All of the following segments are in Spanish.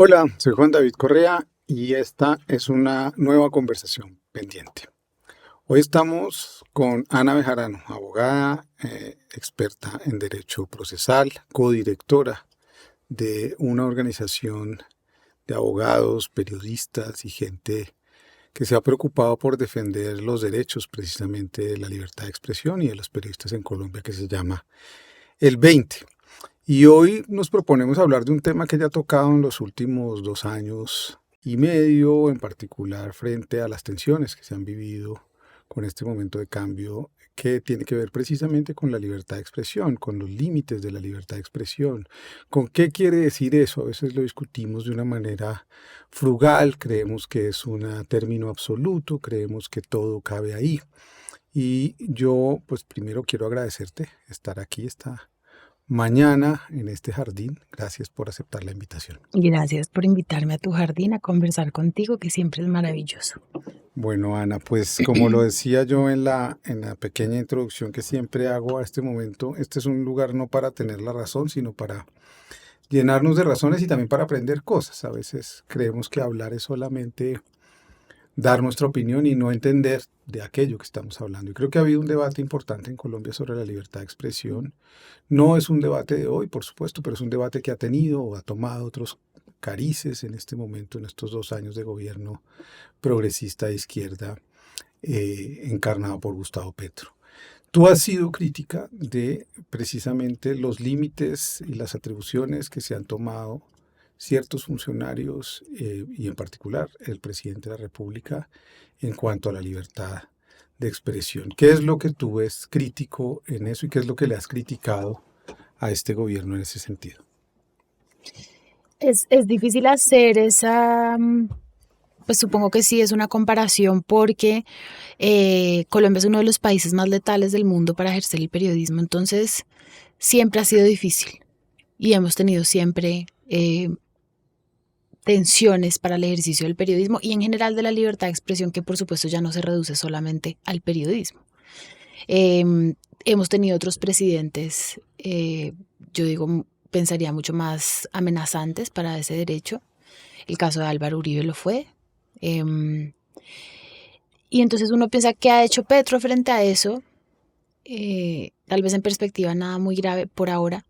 Hola, soy Juan David Correa y esta es una nueva conversación pendiente. Hoy estamos con Ana Bejarano, abogada, experta en derecho procesal, codirectora de una organización de abogados, periodistas y gente que se ha preocupado por defender los derechos precisamente de la libertad de expresión y de los periodistas en Colombia, que se llama El 20. Y hoy nos proponemos hablar de un tema que ya ha tocado en los últimos 2 años y medio, en particular frente a las tensiones que se han vivido con este momento de cambio, que tiene que ver precisamente con la libertad de expresión, con los límites de la libertad de expresión. ¿Con qué quiere decir eso? A veces lo discutimos de una manera frugal, creemos que es un término absoluto, creemos que todo cabe ahí. Y yo, pues primero quiero agradecerte estar aquí esta mañana en este jardín. Gracias por aceptar la invitación. Gracias por invitarme a tu jardín a conversar contigo, que siempre es maravilloso. Bueno, Ana, pues como lo decía yo en la pequeña introducción que siempre hago a este momento, este es un lugar no para tener la razón, sino para llenarnos de razones y también para aprender cosas. A veces creemos que hablar es solamente dar nuestra opinión y no entender de aquello que estamos hablando. Y creo que ha habido un debate importante en Colombia sobre la libertad de expresión. No es un debate de hoy, por supuesto, pero es un debate que ha tenido o ha tomado otros carices en este momento, en estos 2 años de gobierno progresista de izquierda encarnado por Gustavo Petro. Tú has sido crítica de precisamente los límites y las atribuciones que se han tomado ciertos funcionarios y en particular el presidente de la República en cuanto a la libertad de expresión. ¿Qué es lo que tú ves crítico en eso y qué es lo que le has criticado a este gobierno en ese sentido? Es difícil hacer esa, pues supongo que sí es una comparación porque Colombia es uno de los países más letales del mundo para ejercer el periodismo, entonces siempre ha sido difícil y hemos tenido siempre tensiones para el ejercicio del periodismo y en general de la libertad de expresión, que por supuesto ya no se reduce solamente al periodismo. Hemos tenido otros presidentes, yo digo, pensaría mucho más amenazantes para ese derecho. El caso de Álvaro Uribe lo fue. Y entonces uno piensa, ¿qué ha hecho Petro frente a eso? Tal vez en perspectiva nada muy grave por ahora,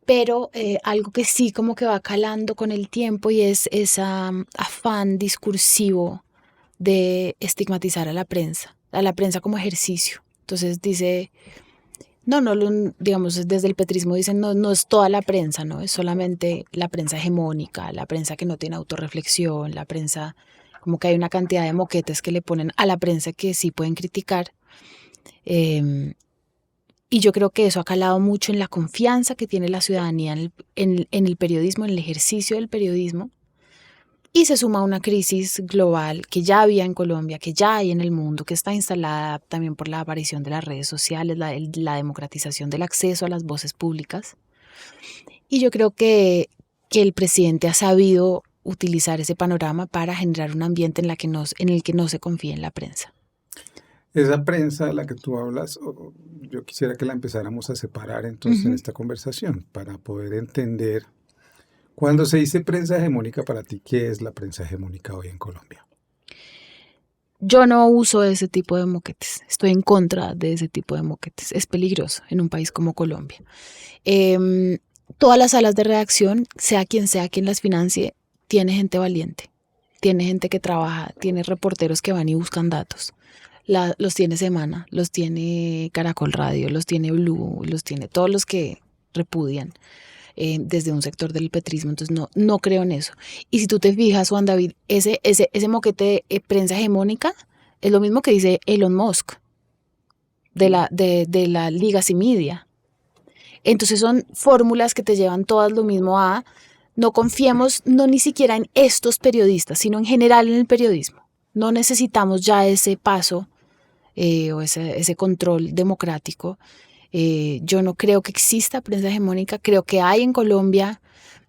pero algo que sí como que va calando con el tiempo y es ese afán discursivo de estigmatizar a la prensa como ejercicio. Entonces dice, no, digamos, desde el petrismo dicen, no es toda la prensa, no es solamente la prensa hegemónica, la prensa que no tiene autorreflexión, la prensa, como que hay una cantidad de moquetes que le ponen a la prensa que sí pueden criticar. Y yo creo que eso ha calado mucho en la confianza que tiene la ciudadanía en el periodismo, en el ejercicio del periodismo. Y se suma una crisis global que ya había en Colombia, que ya hay en el mundo, que está instalada también por la aparición de las redes sociales, la democratización del acceso a las voces públicas. Y yo creo que el presidente ha sabido utilizar ese panorama para generar un ambiente en el que no se confía en la prensa. Esa prensa de la que tú hablas, yo quisiera que la empezáramos a separar entonces en esta conversación para poder entender. Cuando se dice prensa hegemónica para ti, ¿qué es la prensa hegemónica hoy en Colombia? Yo no uso ese tipo de moquetes, estoy en contra de ese tipo de moquetes, es peligroso en un país como Colombia. Todas las salas de redacción, sea quien las financie, tiene gente valiente, tiene gente que trabaja, tiene reporteros que van y buscan datos. Los tiene Semana, los tiene Caracol Radio, los tiene Blue, los tiene todos los que repudian desde un sector del petrismo, entonces no creo en eso. Y si tú te fijas, Juan David, ese moquete de prensa hegemónica es lo mismo que dice Elon Musk de la Legacy Media. Entonces son fórmulas que te llevan todas lo mismo a no confiemos no ni siquiera en estos periodistas, sino en general en el periodismo. No necesitamos ya ese paso o ese control democrático. Yo no creo que exista prensa hegemónica, creo que hay en Colombia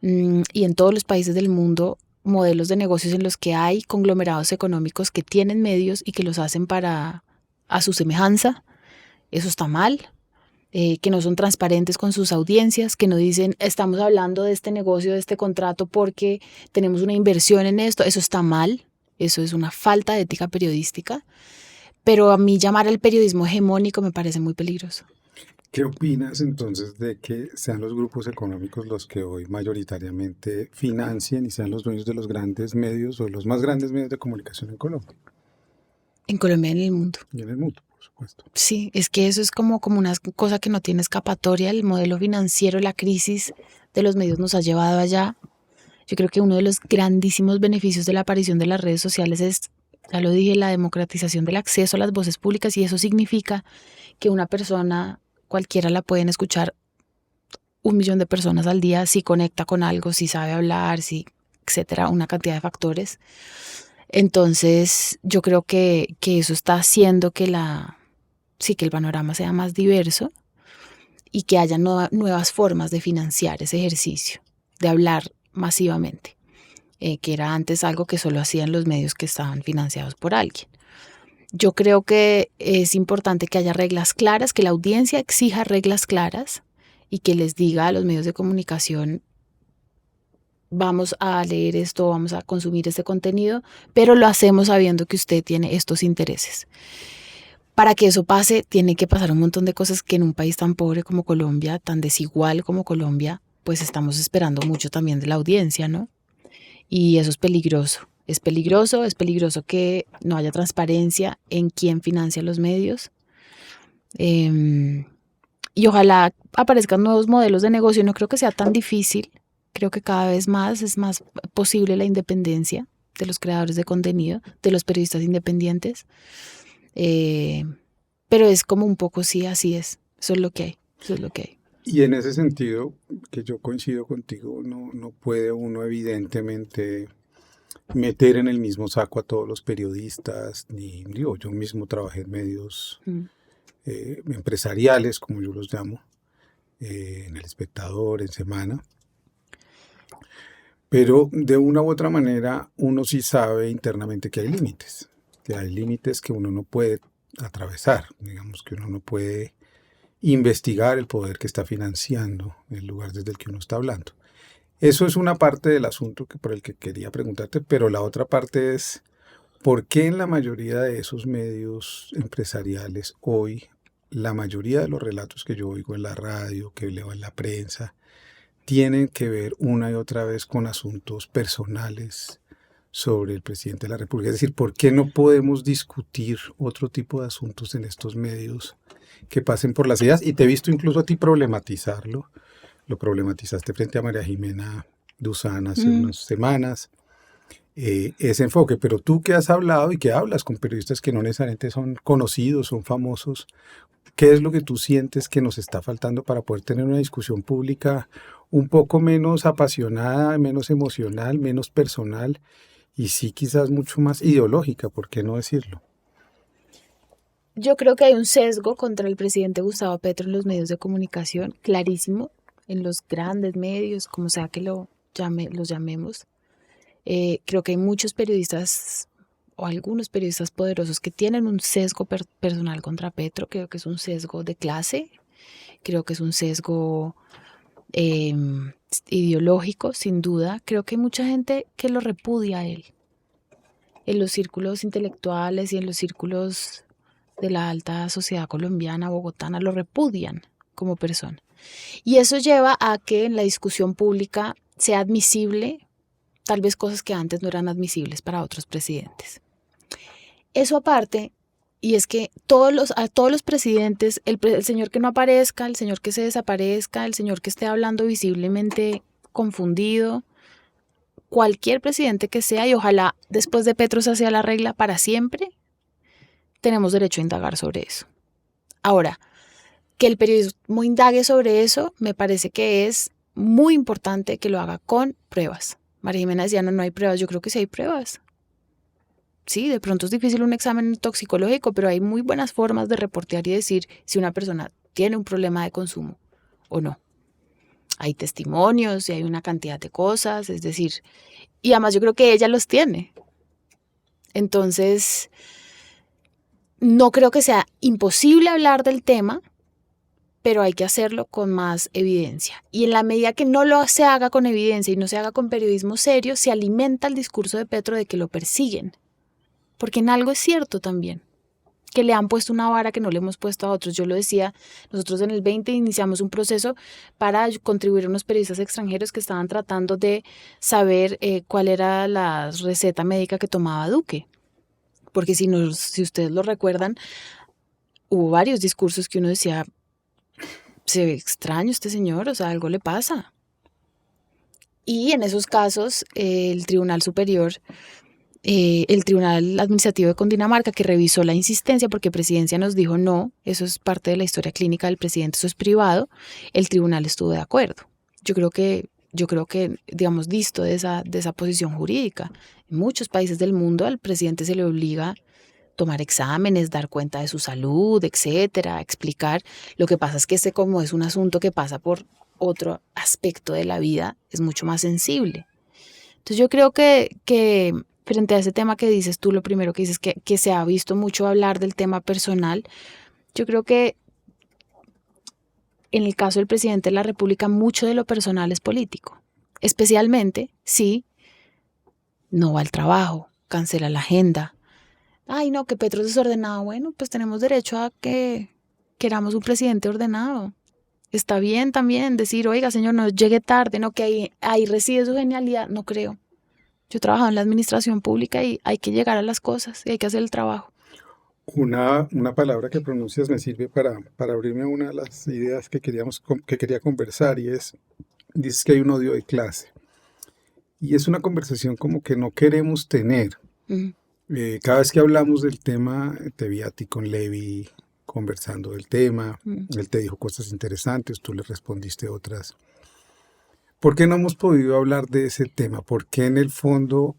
y en todos los países del mundo modelos de negocios en los que hay conglomerados económicos que tienen medios y que los hacen a su semejanza. Eso está mal. que no son transparentes con sus audiencias, que no dicen estamos hablando de este negocio, de este contrato porque tenemos una inversión en esto. Eso está mal, eso es una falta de ética periodística, pero a mí llamar al periodismo hegemónico me parece muy peligroso. ¿Qué opinas entonces de que sean los grupos económicos los que hoy mayoritariamente financien y sean los dueños de los grandes medios o los más grandes medios de comunicación en Colombia En Colombia y en el mundo. y en el mundo, por supuesto? Sí, es que eso es como una cosa que no tiene escapatoria. El modelo financiero, la crisis de los medios nos ha llevado allá. Yo creo que uno de los grandísimos beneficios de la aparición de las redes sociales es, ya lo dije, la democratización del acceso a las voces públicas, y eso significa que una persona cualquiera la pueden escuchar 1 millón de personas al día si conecta con algo, si sabe hablar, si, etcétera, una cantidad de factores. Entonces, yo creo que eso está haciendo que que el panorama sea más diverso y que haya nuevas formas de financiar ese ejercicio, de hablar masivamente, que era antes algo que solo hacían los medios que estaban financiados por alguien. Yo creo que es importante que haya reglas claras, que la audiencia exija reglas claras y que les diga a los medios de comunicación: vamos a leer esto, vamos a consumir este contenido, pero lo hacemos sabiendo que usted tiene estos intereses. Para que eso pase, tiene que pasar un montón de cosas que en un país tan pobre como Colombia, tan desigual como Colombia, pues estamos esperando mucho también de la audiencia, ¿no? Y eso es peligroso. Es peligroso que no haya transparencia en quién financia los medios. Y ojalá aparezcan nuevos modelos de negocio. No creo que sea tan difícil. Creo que cada vez más es más posible la independencia de los creadores de contenido, de los periodistas independientes. Pero es como un poco sí, así es. Eso es lo que hay. Eso es lo que hay. Y en ese sentido, que yo coincido contigo, no puede uno evidentemente meter en el mismo saco a todos los periodistas, ni digo, yo mismo trabajé en medios empresariales, como yo los llamo, en El Espectador, en Semana, pero de una u otra manera uno sí sabe internamente que hay límites que uno no puede atravesar, digamos que uno no puede investigar el poder que está financiando el lugar desde el que uno está hablando. Eso es una parte del asunto por el que quería preguntarte, pero la otra parte es, ¿por qué en la mayoría de esos medios empresariales hoy, la mayoría de los relatos que yo oigo en la radio, que leo en la prensa, tienen que ver una y otra vez con asuntos personales sobre el presidente de la República? Es decir, ¿por qué no podemos discutir otro tipo de asuntos en estos medios que pasen por las ideas? Y te he visto incluso a ti problematizarlo. Lo problematizaste frente a María Jimena Duzán hace unas semanas, ese enfoque. Pero tú que has hablado y que hablas con periodistas que no necesariamente son conocidos, son famosos, ¿qué es lo que tú sientes que nos está faltando para poder tener una discusión pública un poco menos apasionada, menos emocional, menos personal y sí quizás mucho más ideológica, por qué no decirlo? Yo creo que hay un sesgo contra el presidente Gustavo Petro en los medios de comunicación, clarísimo, en los grandes medios, como sea que los llamemos. Creo que hay muchos periodistas o algunos periodistas poderosos que tienen un sesgo personal contra Petro. Creo que es un sesgo de clase, creo que es un sesgo ideológico, sin duda. Creo que hay mucha gente que lo repudia a él, en los círculos intelectuales y en los círculos de la alta sociedad colombiana, bogotana, lo repudian como persona. Y eso lleva a que en la discusión pública sea admisible tal vez cosas que antes no eran admisibles para otros presidentes. Eso aparte, y es que a todos los presidentes, el señor que no aparezca, el señor que se desaparezca, el señor que esté hablando visiblemente confundido, cualquier presidente que sea, y ojalá después de Petro se sea la regla para siempre, tenemos derecho a indagar sobre eso. Ahora, que el periodismo indague sobre eso, me parece que es muy importante que lo haga con pruebas. María Jimena decía, no hay pruebas. Yo creo que sí hay pruebas. Sí, de pronto es difícil un examen toxicológico, pero hay muy buenas formas de reportear y decir si una persona tiene un problema de consumo o no. Hay testimonios y hay una cantidad de cosas, es decir, y además yo creo que ella los tiene. Entonces, no creo que sea imposible hablar del tema, pero hay que hacerlo con más evidencia. Y en la medida que no lo se haga con evidencia y no se haga con periodismo serio, se alimenta el discurso de Petro de que lo persiguen. Porque en algo es cierto también, que le han puesto una vara que no le hemos puesto a otros. Yo lo decía, nosotros en el 20 iniciamos un proceso para contribuir a unos periodistas extranjeros que estaban tratando de saber cuál era la receta médica que tomaba Duque. Porque si ustedes lo recuerdan, hubo varios discursos que uno decía, se ve extraño este señor, o sea, algo le pasa. Y en esos casos, el Tribunal Superior, el Tribunal Administrativo de Cundinamarca, que revisó la insistencia porque Presidencia nos dijo no, eso es parte de la historia clínica del presidente, eso es privado, el tribunal estuvo de acuerdo. Yo creo que, digamos, disto de esa posición jurídica. En muchos países del mundo al presidente se le obliga a tomar exámenes, dar cuenta de su salud, etcétera, explicar. Lo que pasa es que como es un asunto que pasa por otro aspecto de la vida, es mucho más sensible. Entonces yo creo que frente a ese tema que dices tú, lo primero que dices que se ha visto mucho hablar del tema personal, yo creo que en el caso del presidente de la República mucho de lo personal es político, especialmente si no va al trabajo, cancela la agenda. Ay, no, que Petro es desordenado. Bueno, pues tenemos derecho a que queramos un presidente ordenado. Está bien también decir, oiga, señor, no llegue tarde, no, que ahí reside su genialidad. No creo. Yo he trabajado en la administración pública y hay que llegar a las cosas y hay que hacer el trabajo. Una palabra que pronuncias me sirve para abrirme a una de las ideas que quería conversar, y dices que hay un odio de clase. Y es una conversación como que no queremos tener. Mm. Cada vez que hablamos del tema, te vi a ti con Levi conversando del tema, él te dijo cosas interesantes, tú le respondiste otras. ¿Por qué no hemos podido hablar de ese tema? ¿Por qué en el fondo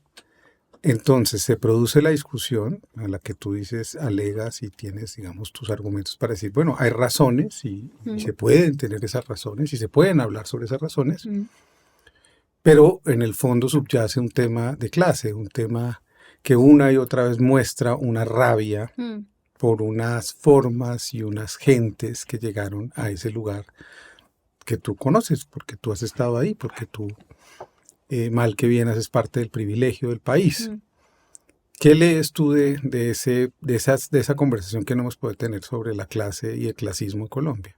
entonces se produce la discusión a la que tú dices, alegas y tienes, digamos, tus argumentos para decir, bueno, hay razones y se pueden tener esas razones y se pueden hablar sobre esas razones, pero en el fondo subyace un tema de clase, un tema que una y otra vez muestra una rabia por unas formas y unas gentes que llegaron a ese lugar que tú conoces, porque tú has estado ahí, porque tú, mal que bien, haces parte del privilegio del país. ¿Qué lees tú de esa conversación que no hemos podido tener sobre la clase y el clasismo en Colombia?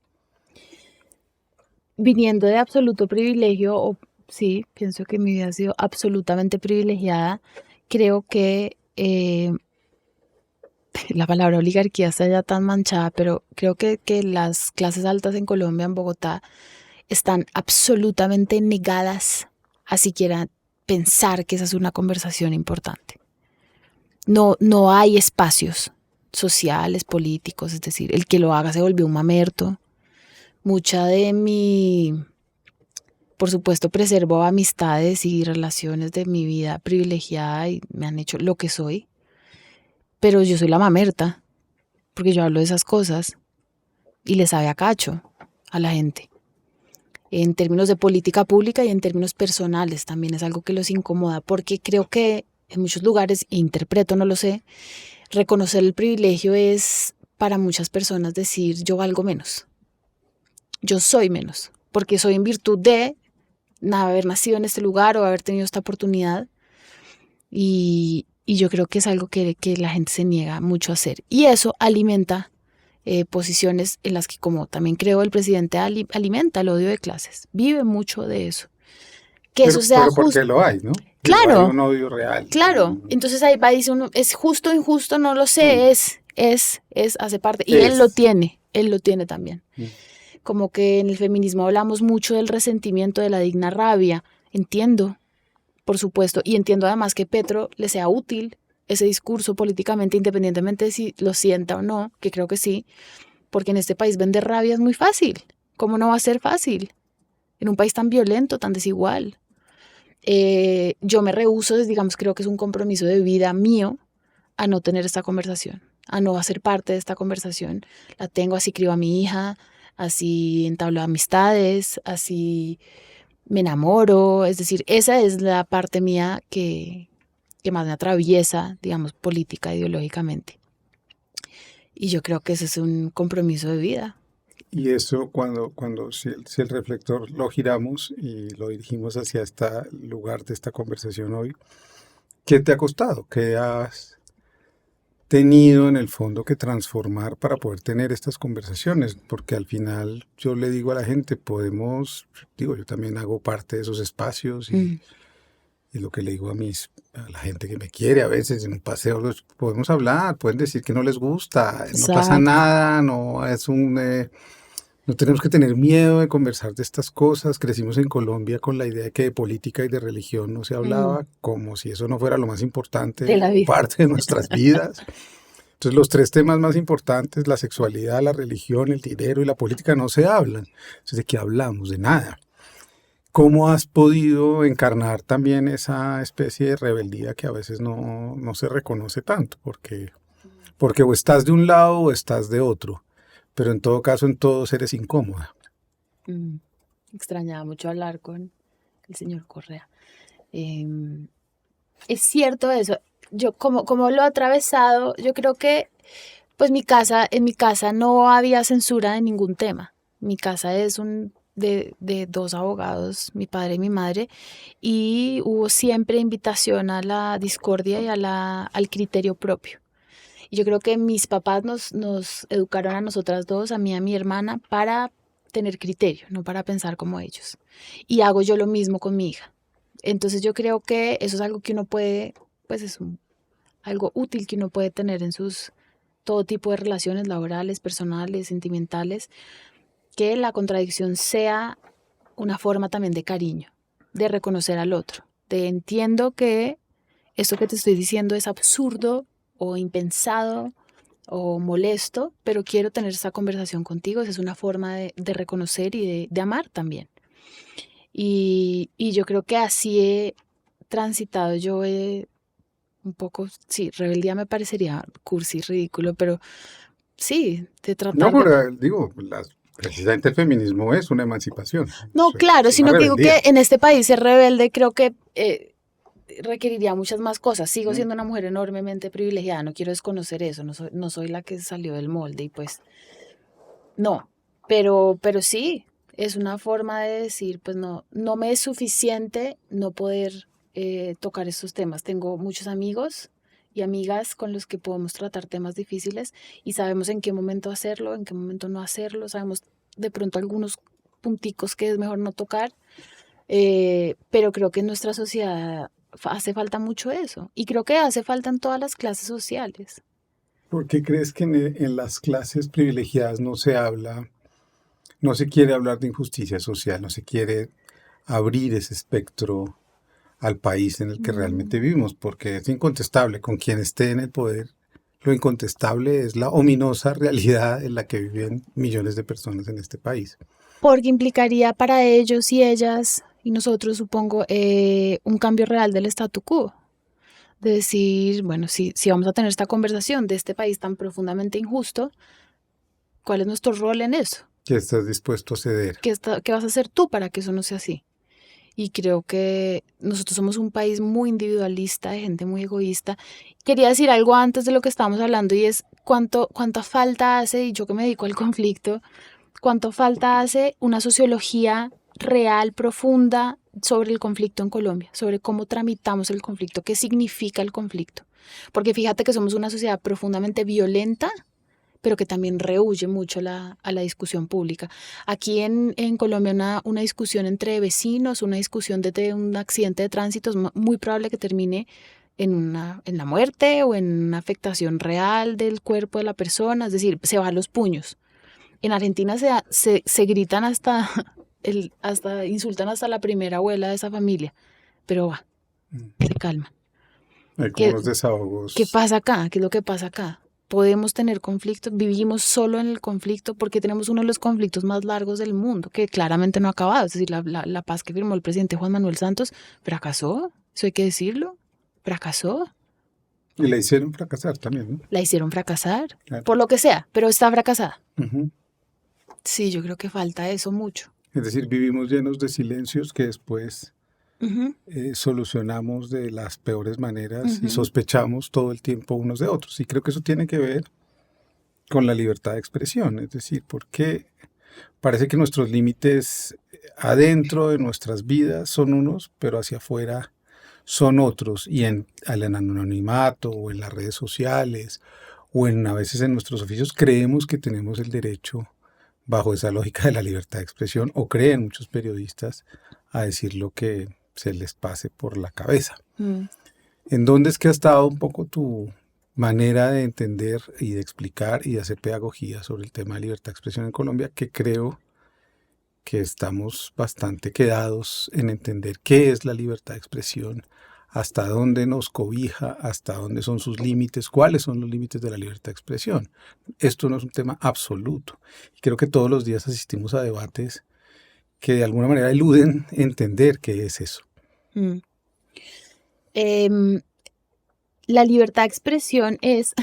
Viniendo de absoluto privilegio, sí, pienso que mi vida ha sido absolutamente privilegiada. Creo que la palabra oligarquía está ya tan manchada, pero creo que las clases altas en Colombia, en Bogotá, están absolutamente negadas a siquiera pensar que esa es una conversación importante. No hay espacios sociales, políticos, es decir, el que lo haga se volvió un mamerto. Mucha de por supuesto, preservo amistades y relaciones de mi vida privilegiada y me han hecho lo que soy, pero yo soy la mamerta, porque yo hablo de esas cosas y le sabe a cacho a la gente. En términos de política pública y en términos personales también es algo que los incomoda, porque creo que en muchos lugares, e interpreto, no lo sé, reconocer el privilegio es para muchas personas decir yo valgo menos, yo soy menos, porque soy en virtud de haber nacido en este lugar o haber tenido esta oportunidad, y yo creo que es algo que la gente se niega mucho a hacer, y eso alimenta posiciones en las que, como también creo el presidente alimenta el odio de clases, vive mucho de eso. Que pero, eso sea pero porque lo hay, ¿no? Claro. Hay un odio real. Claro, entonces ahí va, dice uno, ¿es justo o injusto? No lo sé, hace parte, y él lo tiene también. Como que en el feminismo hablamos mucho del resentimiento, de la digna rabia, entiendo, por supuesto, y entiendo además que Petro le sea útil ese discurso políticamente, independientemente de si lo sienta o no, que creo que sí, porque en este país vender rabia es muy fácil. ¿Cómo no va a ser fácil? En un país tan violento, tan desigual. Yo me rehúso, digamos, creo que es un compromiso de vida mío a no tener esta conversación, a no hacer parte de esta conversación. La tengo, así crio a mi hija, así entablo amistades, así me enamoro. Es decir, esa es la parte mía que más me atraviesa, digamos, política, ideológicamente. Y yo creo que ese es un compromiso de vida. Y eso si el reflector lo giramos y lo dirigimos hacia este lugar de esta conversación hoy, ¿qué te ha costado? ¿Qué has tenido en el fondo que transformar para poder tener estas conversaciones? Porque al final yo le digo a la gente, yo también hago parte de esos espacios y lo que le digo a la gente que me quiere a veces en un paseo, podemos hablar, pueden decir que no les gusta, no pasa Exacto. nada, no tenemos que tener miedo de conversar de estas cosas. Crecimos en Colombia con la idea de que de política y de religión no se hablaba, como si eso no fuera lo más De importante la o vida. parte de nuestras vidas. Entonces los tres temas más importantes, la sexualidad, la religión, el dinero y la política, no se hablan. Entonces, ¿de qué hablamos? De nada. ¿Cómo has podido encarnar también esa especie de rebeldía que a veces no se reconoce tanto? Porque o estás de un lado o estás de otro, pero en todo caso en todos eres incómoda. Mm. Extrañaba mucho hablar con el señor Correa. Em, es cierto eso. Yo como lo he atravesado, yo creo que pues en mi casa no había censura de ningún tema. Mi casa es de dos abogados, mi padre y mi madre, y hubo siempre invitación a la discordia y al criterio propio. Y yo creo que mis papás nos educaron a nosotras dos, a mí y a mi hermana, para tener criterio, no para pensar como ellos. Y hago yo lo mismo con mi hija. Entonces yo creo que eso es algo que uno puede, pues algo útil que uno puede tener en sus todo tipo de relaciones laborales, personales, sentimentales, que la contradicción sea una forma también de cariño, de reconocer al otro, de entiendo que esto que te estoy diciendo es absurdo o impensado o molesto, pero quiero tener esta conversación contigo. Esa es una forma de reconocer y de amar también. Y yo creo que así he transitado yo un poco, sí, rebeldía me parecería cursi, ridículo, pero sí, de No, tratar de... pero precisamente el feminismo es una emancipación, No, claro, es una sino que digo rebeldía. que en este país ser rebelde creo que requeriría muchas más cosas. Sigo ¿No? siendo una mujer enormemente privilegiada, no quiero desconocer eso, no soy la que salió del molde y pues no, pero sí, es una forma de decir, pues no me es suficiente no poder tocar estos temas. Tengo muchos amigos y amigas con los que podemos tratar temas difíciles y sabemos en qué momento hacerlo, en qué momento no hacerlo, sabemos de pronto algunos punticos que es mejor no tocar, pero creo que en nuestra sociedad hace falta mucho eso y creo que hace falta en todas las clases sociales. ¿Por qué crees que en las clases privilegiadas no se quiere hablar de injusticia social, no se quiere abrir ese espectro al país en el que realmente Mm. vivimos? Porque es incontestable, con quien esté en el poder, lo incontestable es la ominosa realidad en la que viven millones de personas en este país. Porque implicaría para ellos y ellas y nosotros, supongo, un cambio real del statu quo. De decir, bueno, si vamos a tener esta conversación de este país tan profundamente injusto, ¿cuál es nuestro rol en eso? ¿Qué estás dispuesto a ceder? ¿Qué vas a hacer tú para que eso no sea así? Y creo que nosotros somos un país muy individualista, de gente muy egoísta. Quería decir algo antes de lo que estábamos hablando y es cuánta falta hace, y yo que me dedico al conflicto, cuánto falta hace una sociología real, profunda sobre el conflicto en Colombia, sobre cómo tramitamos el conflicto, qué significa el conflicto. Porque fíjate que somos una sociedad profundamente violenta, pero que también rehúye mucho a la discusión pública. Aquí en Colombia una discusión entre vecinos, una discusión de un accidente de tránsito es muy probable que termine en la muerte o en una afectación real del cuerpo de la persona, es decir, se van a los puños. En Argentina se gritan hasta insultan hasta la primera abuela de esa familia, pero se calman. Hay como ¿Qué, unos ¿Qué desahogos. pasa acá? ¿Qué es lo que pasa acá? Podemos tener conflictos, vivimos solo en el conflicto porque tenemos uno de los conflictos más largos del mundo, que claramente no ha acabado. Es decir, la paz que firmó el presidente Juan Manuel Santos fracasó, eso hay que decirlo, fracasó, Y le hicieron fracasar también, ¿no? la hicieron fracasar, Claro. por lo que sea, pero está fracasada. Ujú. Sí, yo creo que falta eso mucho. Es decir, vivimos llenos de silencios que después Ujú, solucionamos de las peores maneras y ujú. sospechamos todo el tiempo unos de otros. Y creo que eso tiene que ver con la libertad de expresión. Es decir, ¿por qué? Parece que nuestros límites adentro de nuestras vidas son unos, pero hacia afuera son otros. Y en el anonimato o en las redes sociales o a veces en nuestros oficios creemos que tenemos el derecho, bajo esa lógica de la libertad de expresión, o creen muchos periodistas, a decir lo que se les pase por la cabeza. Mm. ¿En dónde es que ha estado un poco tu manera de entender y de explicar y de hacer pedagogía sobre el tema de libertad de expresión en Colombia, que creo que estamos bastante quedados en entender qué es la libertad de expresión, hasta dónde nos cobija, hasta dónde son sus límites, cuáles son los límites de la libertad de expresión? Esto no es un tema absoluto. Y creo que todos los días asistimos a debates que de alguna manera eluden entender qué es eso. Mm. La libertad de expresión es,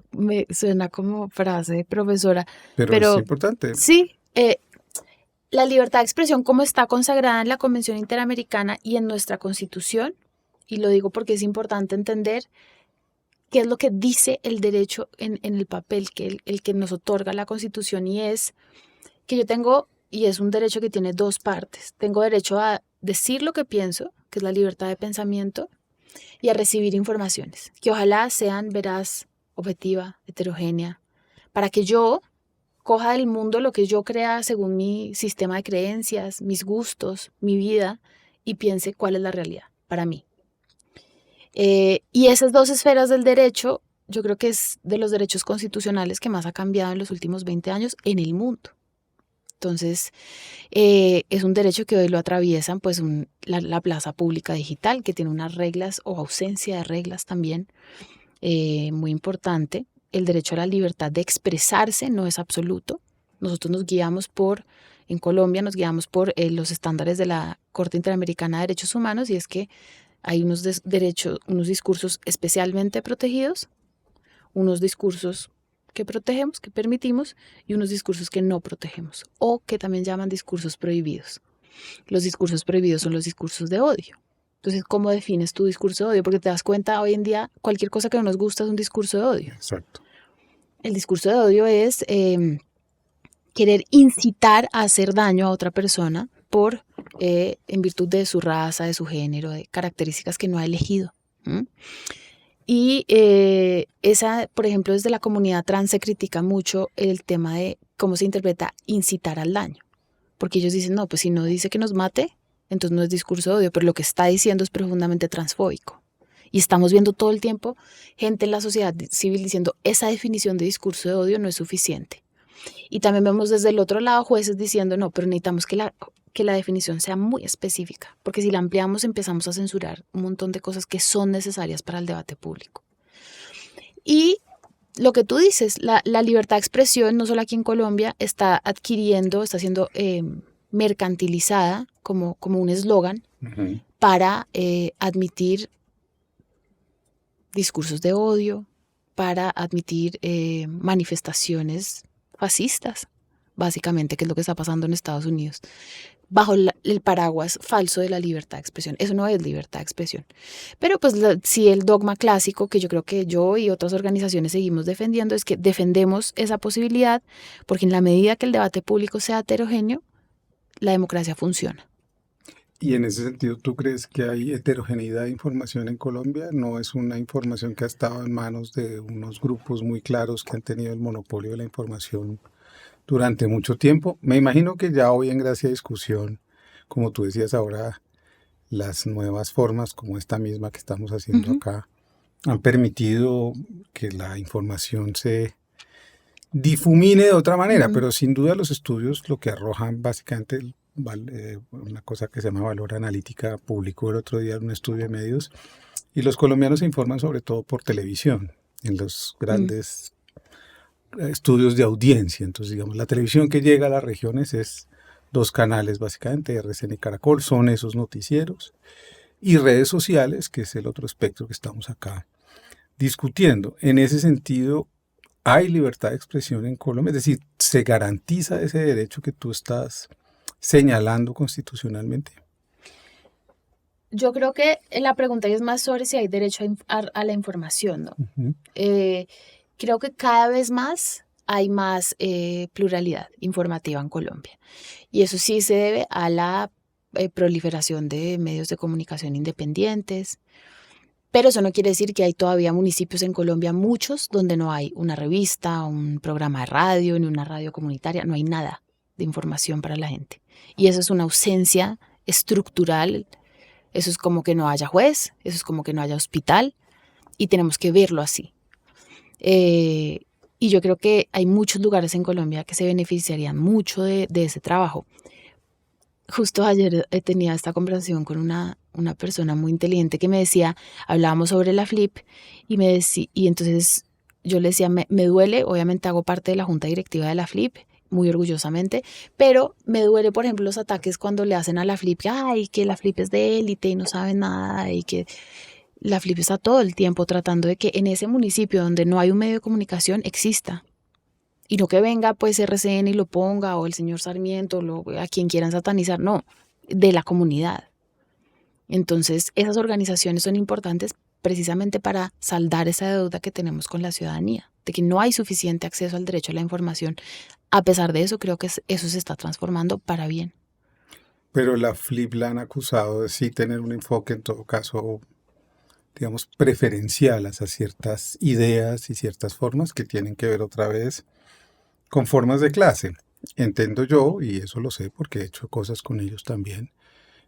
me suena como frase de profesora, Pero es pero importante. sí, la libertad de expresión como está consagrada en la Convención Interamericana y en nuestra Constitución, y lo digo porque es importante entender qué es lo que dice el derecho en el papel, que el que nos otorga la Constitución, y es que yo tengo, y es un derecho que tiene dos partes, tengo derecho a decir lo que pienso, que es la libertad de pensamiento, y a recibir informaciones, que ojalá sean veraz, objetiva, heterogénea, para que yo coja del mundo lo que yo crea según mi sistema de creencias, mis gustos, mi vida, y piense cuál es la realidad para mí. Y esas dos esferas del derecho, yo creo que es de los derechos constitucionales que más ha cambiado en los últimos 20 años en el mundo. Entonces, es un derecho que hoy lo atraviesan pues la plaza pública digital, que tiene unas reglas o ausencia de reglas también muy importante. El derecho a la libertad de expresarse no es absoluto. Nosotros nos guiamos en Colombia nos guiamos por los estándares de la Corte Interamericana de Derechos Humanos, y es que hay unos unos discursos especialmente protegidos, unos discursos que protegemos, que permitimos, y unos discursos que no protegemos, o que también llaman discursos prohibidos. Los discursos prohibidos son los discursos de odio. Entonces, ¿cómo defines tu discurso de odio? Porque te das cuenta, hoy en día, cualquier cosa que no nos gusta es un discurso de odio. Exacto. El discurso de odio es querer incitar a hacer daño a otra persona en virtud de su raza, de su género, de características que no ha elegido. ¿Mm? Y esa, por ejemplo, desde la comunidad trans se critica mucho el tema de cómo se interpreta incitar al daño. Porque ellos dicen, no, pues si no dice que nos mate, entonces no es discurso de odio, pero lo que está diciendo es profundamente transfóbico. Y estamos viendo todo el tiempo gente en la sociedad civil diciendo, esa definición de discurso de odio no es suficiente. Y también vemos desde el otro lado jueces diciendo, no, pero necesitamos que la definición sea muy específica, porque si la ampliamos empezamos a censurar un montón de cosas que son necesarias para el debate público. Y lo que tú dices, la libertad de expresión, no solo aquí en Colombia, está siendo mercantilizada como un eslogan para admitir discursos de odio, para admitir manifestaciones fascistas, básicamente, que es lo que está pasando en Estados Unidos, bajo el paraguas falso de la libertad de expresión. Eso no es libertad de expresión. Pero pues sí, el dogma clásico que yo creo que yo y otras organizaciones seguimos defendiendo es que defendemos esa posibilidad, porque en la medida que el debate público sea heterogéneo, la democracia funciona. Y en ese sentido, ¿tú crees que hay heterogeneidad de información en Colombia? ¿No es una información que ha estado en manos de unos grupos muy claros que han tenido el monopolio de la información durante mucho tiempo? Me imagino que ya hoy en gracia de discusión, como tú decías ahora, las nuevas formas como esta misma que estamos haciendo acá han permitido que la información se difumine de otra manera, pero sin duda los estudios lo que arrojan básicamente una cosa que se llama valor analítica, publicó el otro día un estudio de medios, y los colombianos se informan sobre todo por televisión, en los grandes estudios de audiencia. Entonces, digamos, la televisión que llega a las regiones es 2 canales básicamente, RCN y Caracol, son esos noticieros, y redes sociales, que es el otro espectro que estamos acá discutiendo. En ese sentido, ¿hay libertad de expresión en Colombia? Es decir, ¿se garantiza ese derecho que tú estás señalando constitucionalmente? Yo creo que la pregunta es más sobre si hay derecho a la información, ¿no? Creo que cada vez más hay más pluralidad informativa en Colombia. Y eso sí se debe a la proliferación de medios de comunicación independientes. Pero eso no quiere decir que hay todavía municipios en Colombia, muchos, donde no hay una revista, un programa de radio, ni una radio comunitaria, no hay nada de información para la gente. Y eso es una ausencia estructural, eso es como que no haya juez, eso es como que no haya hospital, y tenemos que verlo así. Y yo creo que hay muchos lugares en Colombia que se beneficiarían mucho de ese trabajo. Justo ayer tenía esta conversación con una persona muy inteligente que me decía, hablábamos sobre la FLIP y entonces yo le decía, me duele, obviamente hago parte de la junta directiva de la FLIP, muy orgullosamente, pero me duele, por ejemplo, los ataques cuando le hacen a la FLIP, ay, que la FLIP es de élite y no sabe nada, y que la FLIP está todo el tiempo tratando de que en ese municipio donde no hay un medio de comunicación exista. Y no que venga pues RCN y lo ponga, o el señor Sarmiento, a quien quieran satanizar, no, de la comunidad. Entonces, esas organizaciones son importantes precisamente para saldar esa deuda que tenemos con la ciudadanía, de que no hay suficiente acceso al derecho a la información. A pesar de eso, creo que eso se está transformando para bien. Pero la FLIP la han acusado de sí tener un enfoque, en todo caso, digamos, preferencial hacia ciertas ideas y ciertas formas que tienen que ver otra vez con formas de clase. Entiendo yo, y eso lo sé porque he hecho cosas con ellos también,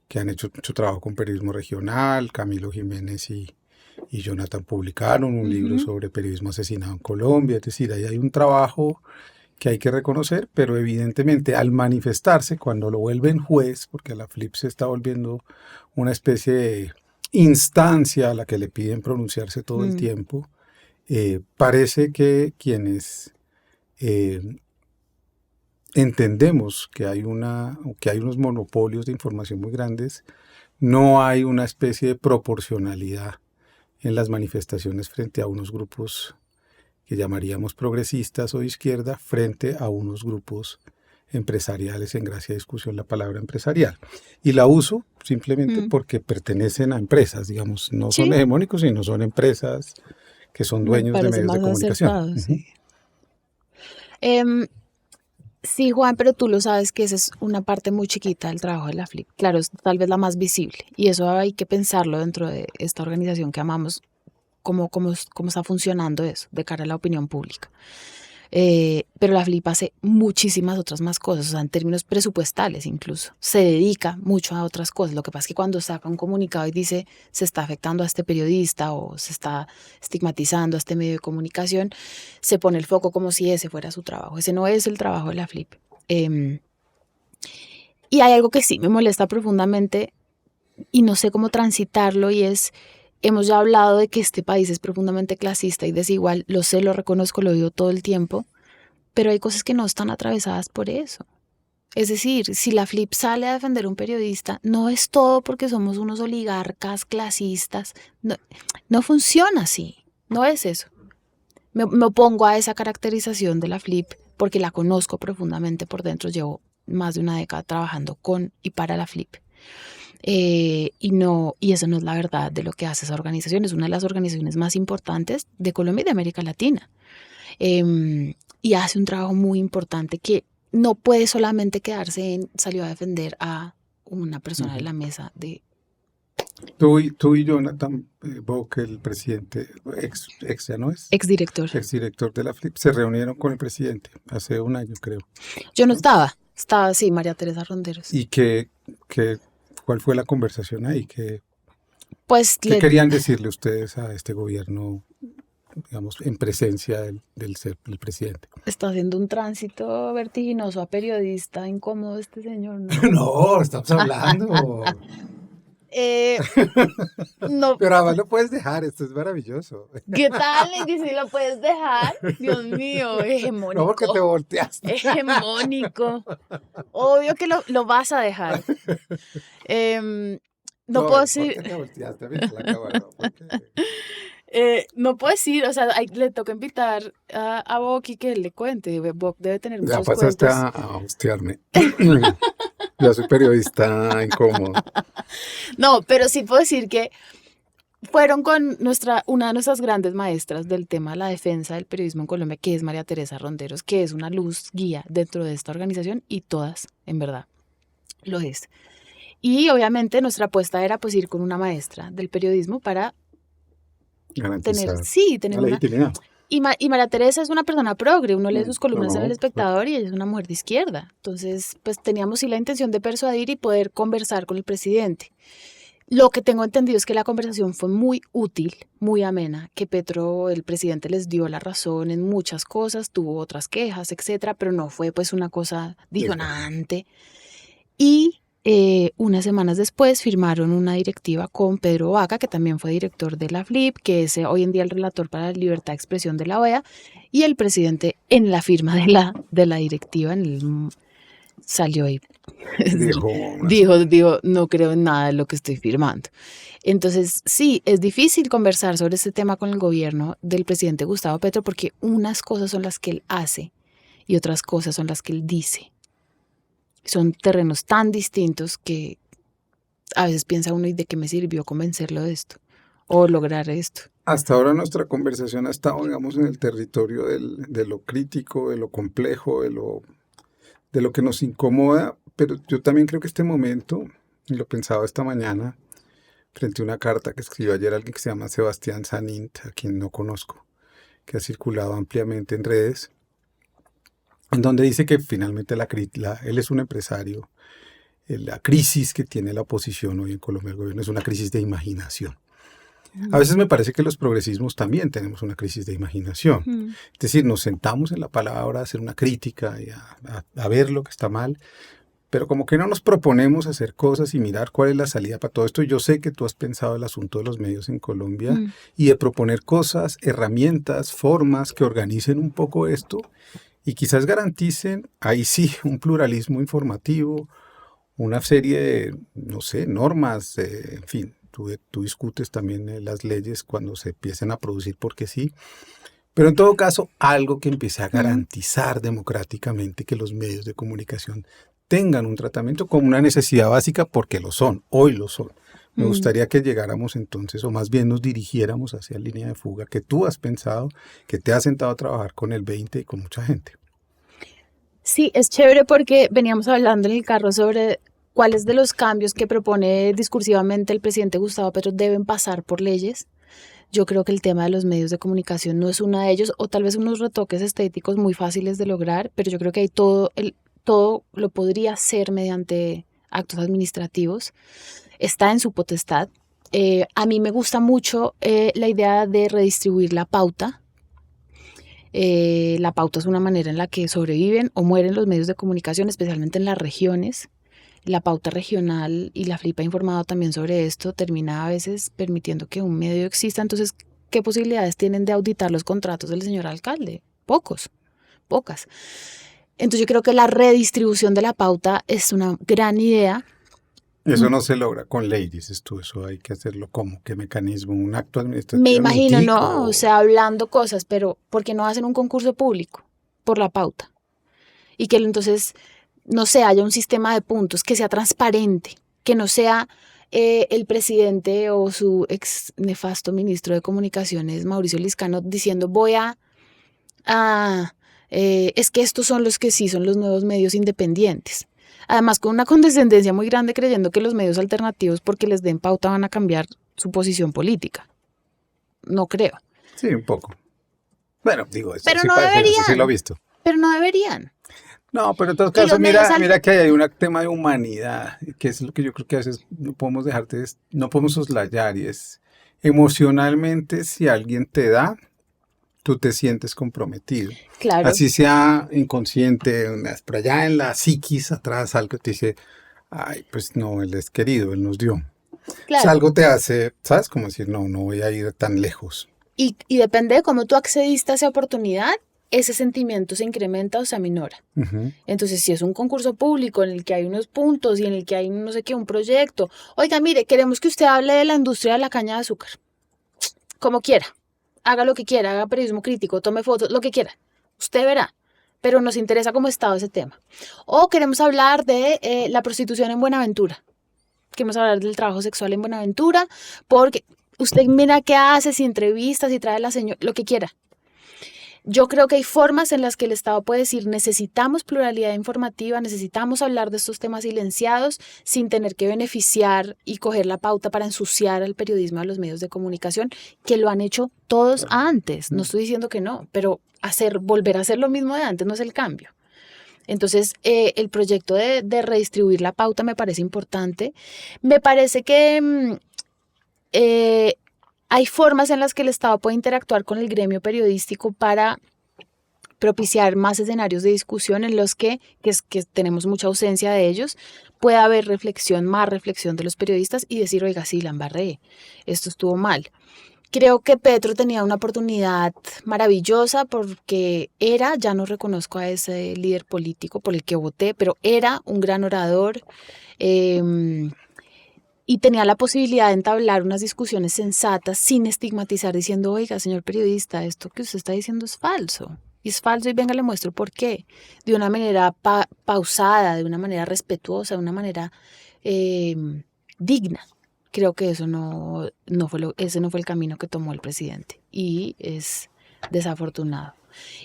que han hecho mucho trabajo con periodismo regional. Camilo Jiménez y Jonathan publicaron un libro sobre periodismo asesinado en Colombia. Es decir, ahí hay un trabajo que hay que reconocer, pero evidentemente al manifestarse, cuando lo vuelven juez, porque la FLIP se está volviendo una especie de instancia a la que le piden pronunciarse todo el tiempo, parece que quienes entendemos que hay unos monopolios de información muy grandes, no hay una especie de proporcionalidad en las manifestaciones frente a unos grupos que llamaríamos progresistas o de izquierda frente a unos grupos empresariales, en gracia de discusión la palabra empresarial. Y la uso simplemente porque pertenecen a empresas, digamos, no Sí. son hegemónicos, sino son empresas que son dueños de medios de comunicación. Sí. Sí, Juan, pero tú lo sabes que esa es una parte muy chiquita del trabajo de la FLIP. Claro, es tal vez la más visible. Y eso hay que pensarlo dentro de esta organización que amamos, cómo está funcionando eso de cara a la opinión pública. Pero la FLIP hace muchísimas otras más cosas, o sea, en términos presupuestales incluso. Se dedica mucho a otras cosas. Lo que pasa es que cuando saca un comunicado y dice se está afectando a este periodista o se está estigmatizando a este medio de comunicación, se pone el foco como si ese fuera su trabajo. Ese no es el trabajo de la FLIP. Y hay algo que sí me molesta profundamente y no sé cómo transitarlo, y es... Hemos ya hablado de que este país es profundamente clasista y desigual, lo sé, lo reconozco, lo digo todo el tiempo, pero hay cosas que no están atravesadas por eso. Es decir, si la FLIP sale a defender a un periodista, no es todo porque somos unos oligarcas clasistas, no funciona así, no es eso. Me opongo a esa caracterización de la FLIP porque la conozco profundamente por dentro, llevo más de una década trabajando con y para la FLIP. Y eso no es la verdad de lo que hace esa organización. Es una de las organizaciones más importantes de Colombia y de América Latina, y hace un trabajo muy importante que no puede solamente quedarse en salió a defender a una persona de la mesa de... Tú y Jonathan Bock, el presidente, ex ya no es, exdirector de la FLIP, se reunieron con el presidente hace un año, creo. Yo no estaba sí, María Teresa Ronderos. ¿Y cuál fue la conversación ahí? ¿Qué querían decirle ustedes a este gobierno, digamos, en presencia del presidente? Está haciendo un tránsito vertiginoso a periodista, incómodo este señor, ¿no? No, estamos hablando. No. Pero además lo puedes dejar, esto es maravilloso. ¿Qué tal? Y si lo puedes dejar, Dios mío, hegemónico. No, porque te volteaste. Hegemónico. Obvio que lo vas a dejar. No puedo decir... ¿Por qué te volteaste? Mira la cámara, no puedo decir, o sea, le toca invitar a Boc y que él le cuente. Boc debe tener muchos ya pasaste cuentos. a hostiarme. Ya soy periodista incómodo. No, pero sí puedo decir que fueron con una de nuestras grandes maestras del tema de la defensa del periodismo en Colombia, que es María Teresa Ronderos, que es una luz guía dentro de esta organización, y todas, en verdad, lo es. Y obviamente nuestra apuesta era pues ir con una maestra del periodismo para Garantizar tener la una... legitimidad. Y María Teresa es una persona progre, uno lee sus No, columnas en El no, Espectador y ella es una mujer de izquierda. Entonces, pues teníamos sí la intención de persuadir y poder conversar con el presidente. Lo que tengo entendido es que la conversación fue muy útil, muy amena, que Petro, el presidente, les dio la razón en muchas cosas, tuvo otras quejas, etcétera, pero no fue pues una cosa disonante. Y unas semanas después firmaron una directiva con Pedro Vaca, que también fue director de la FLIP, que es hoy en día el relator para la libertad de expresión de la OEA, y el presidente en la firma de la directiva salió y dijo, no creo en nada de lo que estoy firmando. Entonces, sí, es difícil conversar sobre este tema con el gobierno del presidente Gustavo Petro porque unas cosas son las que él hace y otras cosas son las que él dice. Son terrenos tan distintos que a veces piensa uno, ¿y de qué me sirvió convencerlo de esto? O lograr esto. Hasta ahora nuestra conversación ha estado, digamos, en el territorio de lo crítico, de lo complejo, de lo que nos incomoda, pero yo también creo que este momento, y lo pensaba esta mañana, frente a una carta que escribió ayer alguien que se llama Sebastián Sanint, a quien no conozco, que ha circulado ampliamente en redes, en donde dice que finalmente él es un empresario. La crisis que tiene la oposición hoy en Colombia, el gobierno, es una crisis de imaginación. A veces me parece que los progresismos también tenemos una crisis de imaginación. Es decir, nos sentamos en la palabra a hacer una crítica y a ver lo que está mal, pero como que no nos proponemos hacer cosas y mirar cuál es la salida para todo esto. Yo sé que tú has pensado el asunto de los medios en Colombia y de proponer cosas, herramientas, formas que organicen un poco esto y quizás garanticen, ahí sí, un pluralismo informativo, una serie de, no sé, normas, en fin, tú discutes también las leyes cuando se empiecen a producir porque sí, pero en todo caso algo que empiece a garantizar democráticamente que los medios de comunicación tengan un tratamiento como una necesidad básica porque lo son, hoy lo son. Me gustaría que llegáramos entonces, o más bien nos dirigiéramos hacia la línea de fuga que tú has pensado, que te has sentado a trabajar con el 20 y con mucha gente. Sí, es chévere porque veníamos hablando en el carro sobre cuáles de los cambios que propone discursivamente el presidente Gustavo Petro deben pasar por leyes. Yo creo que el tema de los medios de comunicación no es uno de ellos, o tal vez unos retoques estéticos muy fáciles de lograr, pero yo creo que ahí todo lo podría hacer mediante actos administrativos. Está en su potestad. A mí me gusta mucho la idea de redistribuir la pauta. La pauta es una manera en la que sobreviven o mueren los medios de comunicación, especialmente en las regiones. La pauta regional, y la FLIP ha informado también sobre esto, termina a veces permitiendo que un medio exista. Entonces, ¿qué posibilidades tienen de auditar los contratos del señor alcalde? Pocas. Entonces yo creo que la redistribución de la pauta es una gran idea. Eso no se logra con ley, dices tú, eso hay que hacerlo como, ¿qué mecanismo? ¿Un acto administrativo? Me imagino, ¿no? O sea, hablando cosas, pero ¿por qué no hacen un concurso público por la pauta? Y que entonces, no sé, haya un sistema de puntos, que sea transparente, que no sea el presidente o su ex nefasto ministro de Comunicaciones, Mauricio Liscano, diciendo es que estos son los que sí son los nuevos medios independientes. Además, con una condescendencia muy grande, creyendo que los medios alternativos, porque les den pauta, van a cambiar su posición política. No creo. Sí, un poco. Bueno, digo, eso pero sí no parece, deberían. eso sí lo he visto. Pero no deberían. No, pero en todo caso, mira que hay un tema de humanidad, que es lo que yo creo que a veces no podemos no podemos soslayar, y es emocionalmente, si alguien te da, tú te sientes comprometido. Claro. Así sea inconsciente, pero allá en la psiquis atrás algo te dice, ay, pues no, él es querido, él nos dio. Claro. O sea, algo te hace, ¿sabes? Como decir, no voy a ir tan lejos. Y depende de cómo tú accediste a esa oportunidad, ese sentimiento se incrementa o se aminora. Entonces, si es un concurso público en el que hay unos puntos y en el que hay no sé qué, un proyecto, oiga, mire, queremos que usted hable de la industria de la caña de azúcar. Como quiera. Haga lo que quiera, haga periodismo crítico, tome fotos, lo que quiera. Usted verá. Pero nos interesa como Estado ese tema. O queremos hablar de la prostitución en Buenaventura. Queremos hablar del trabajo sexual en Buenaventura, porque usted mira qué hace, si entrevistas, si trae a la señora, lo que quiera. Yo creo que hay formas en las que el Estado puede decir necesitamos pluralidad informativa, necesitamos hablar de estos temas silenciados sin tener que beneficiar y coger la pauta para ensuciar al periodismo, a los medios de comunicación, que lo han hecho todos antes. No estoy diciendo que no, pero volver a hacer lo mismo de antes no es el cambio. Entonces, el proyecto de redistribuir la pauta me parece importante. Me parece que hay formas en las que el Estado puede interactuar con el gremio periodístico para propiciar más escenarios de discusión en los que tenemos mucha ausencia de ellos, pueda haber más reflexión de los periodistas y decir, oiga, sí, la embarré, esto estuvo mal. Creo que Petro tenía una oportunidad maravillosa porque ya no reconozco a ese líder político por el que voté, pero era un gran orador, y tenía la posibilidad de entablar unas discusiones sensatas sin estigmatizar, diciendo, oiga, señor periodista, esto que usted está diciendo es falso. Y es falso y venga, le muestro por qué. De una manera pausada, de una manera respetuosa, de una manera digna. Creo que ese no fue el camino que tomó el presidente y es desafortunado.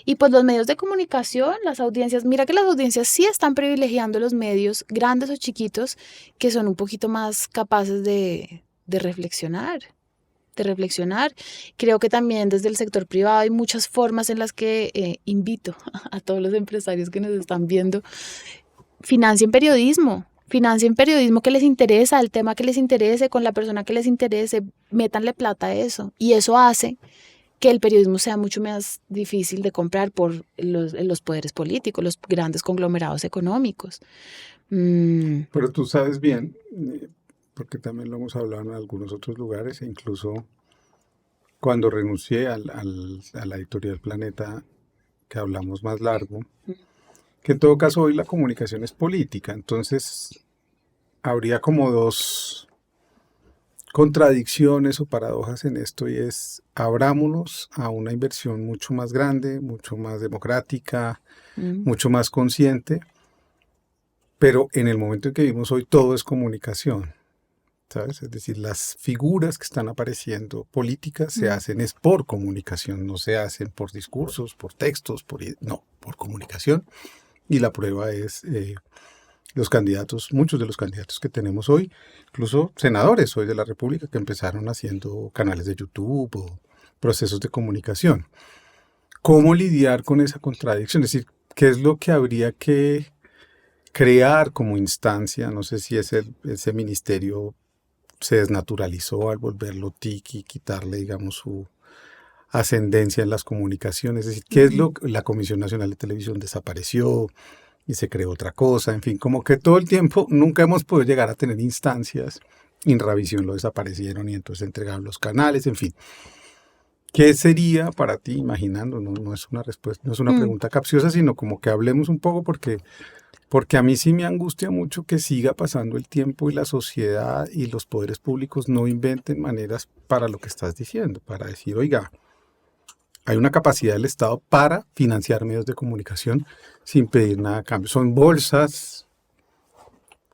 Y pues los medios de comunicación, las audiencias, mira que las audiencias sí están privilegiando los medios, grandes o chiquitos, que son un poquito más capaces de reflexionar. Creo que también desde el sector privado hay muchas formas en las que invito a todos los empresarios que nos están viendo, financien periodismo que les interesa, el tema que les interese, con la persona que les interese, métanle plata a eso. Y eso hace que el periodismo sea mucho más difícil de comprar por los poderes políticos, los grandes conglomerados económicos. Pero tú sabes bien, porque también lo hemos hablado en algunos otros lugares, e incluso cuando renuncié a la editorial Planeta, que hablamos más largo, que en todo caso hoy la comunicación es política, entonces habría como dos contradicciones o paradojas en esto, y es abrámonos a una inversión mucho más grande, mucho más democrática, mucho más consciente, pero en el momento en que vivimos hoy todo es comunicación, ¿sabes? Es decir, las figuras que están apareciendo políticas se hacen es por comunicación, no se hacen por discursos, por textos, por comunicación. Y la prueba es muchos de los candidatos que tenemos hoy, incluso senadores hoy de la República que empezaron haciendo canales de YouTube o procesos de comunicación. ¿Cómo lidiar con esa contradicción? Es decir, ¿qué es lo que habría que crear como instancia? No sé si ese ministerio se desnaturalizó al volverlo TIC y quitarle, digamos, su ascendencia en las comunicaciones. Es decir, ¿qué es la Comisión Nacional de Televisión desapareció y se creó otra cosa? En fin, como que todo el tiempo nunca hemos podido llegar a tener instancias. Inravisión lo desaparecieron y entonces entregaron los canales, en fin. ¿Qué sería para ti, imaginando? No es una respuesta, no es una pregunta capciosa, sino como que hablemos un poco porque a mí sí me angustia mucho que siga pasando el tiempo y la sociedad y los poderes públicos no inventen maneras para lo que estás diciendo, para decir, oiga, hay una capacidad del Estado para financiar medios de comunicación sin pedir nada a cambio. Son bolsas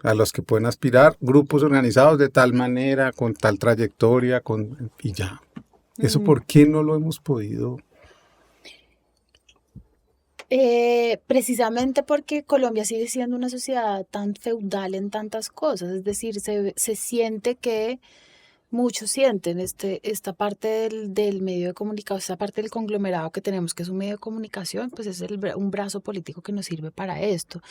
a las que pueden aspirar grupos organizados de tal manera, con tal trayectoria, y ya. ¿Eso por qué no lo hemos podido? Precisamente porque Colombia sigue siendo una sociedad tan feudal en tantas cosas. Es decir, se siente que muchos sienten esta parte del medio de comunicación, esta parte del conglomerado que tenemos, que es un medio de comunicación, pues es un brazo político que nos sirve para esto.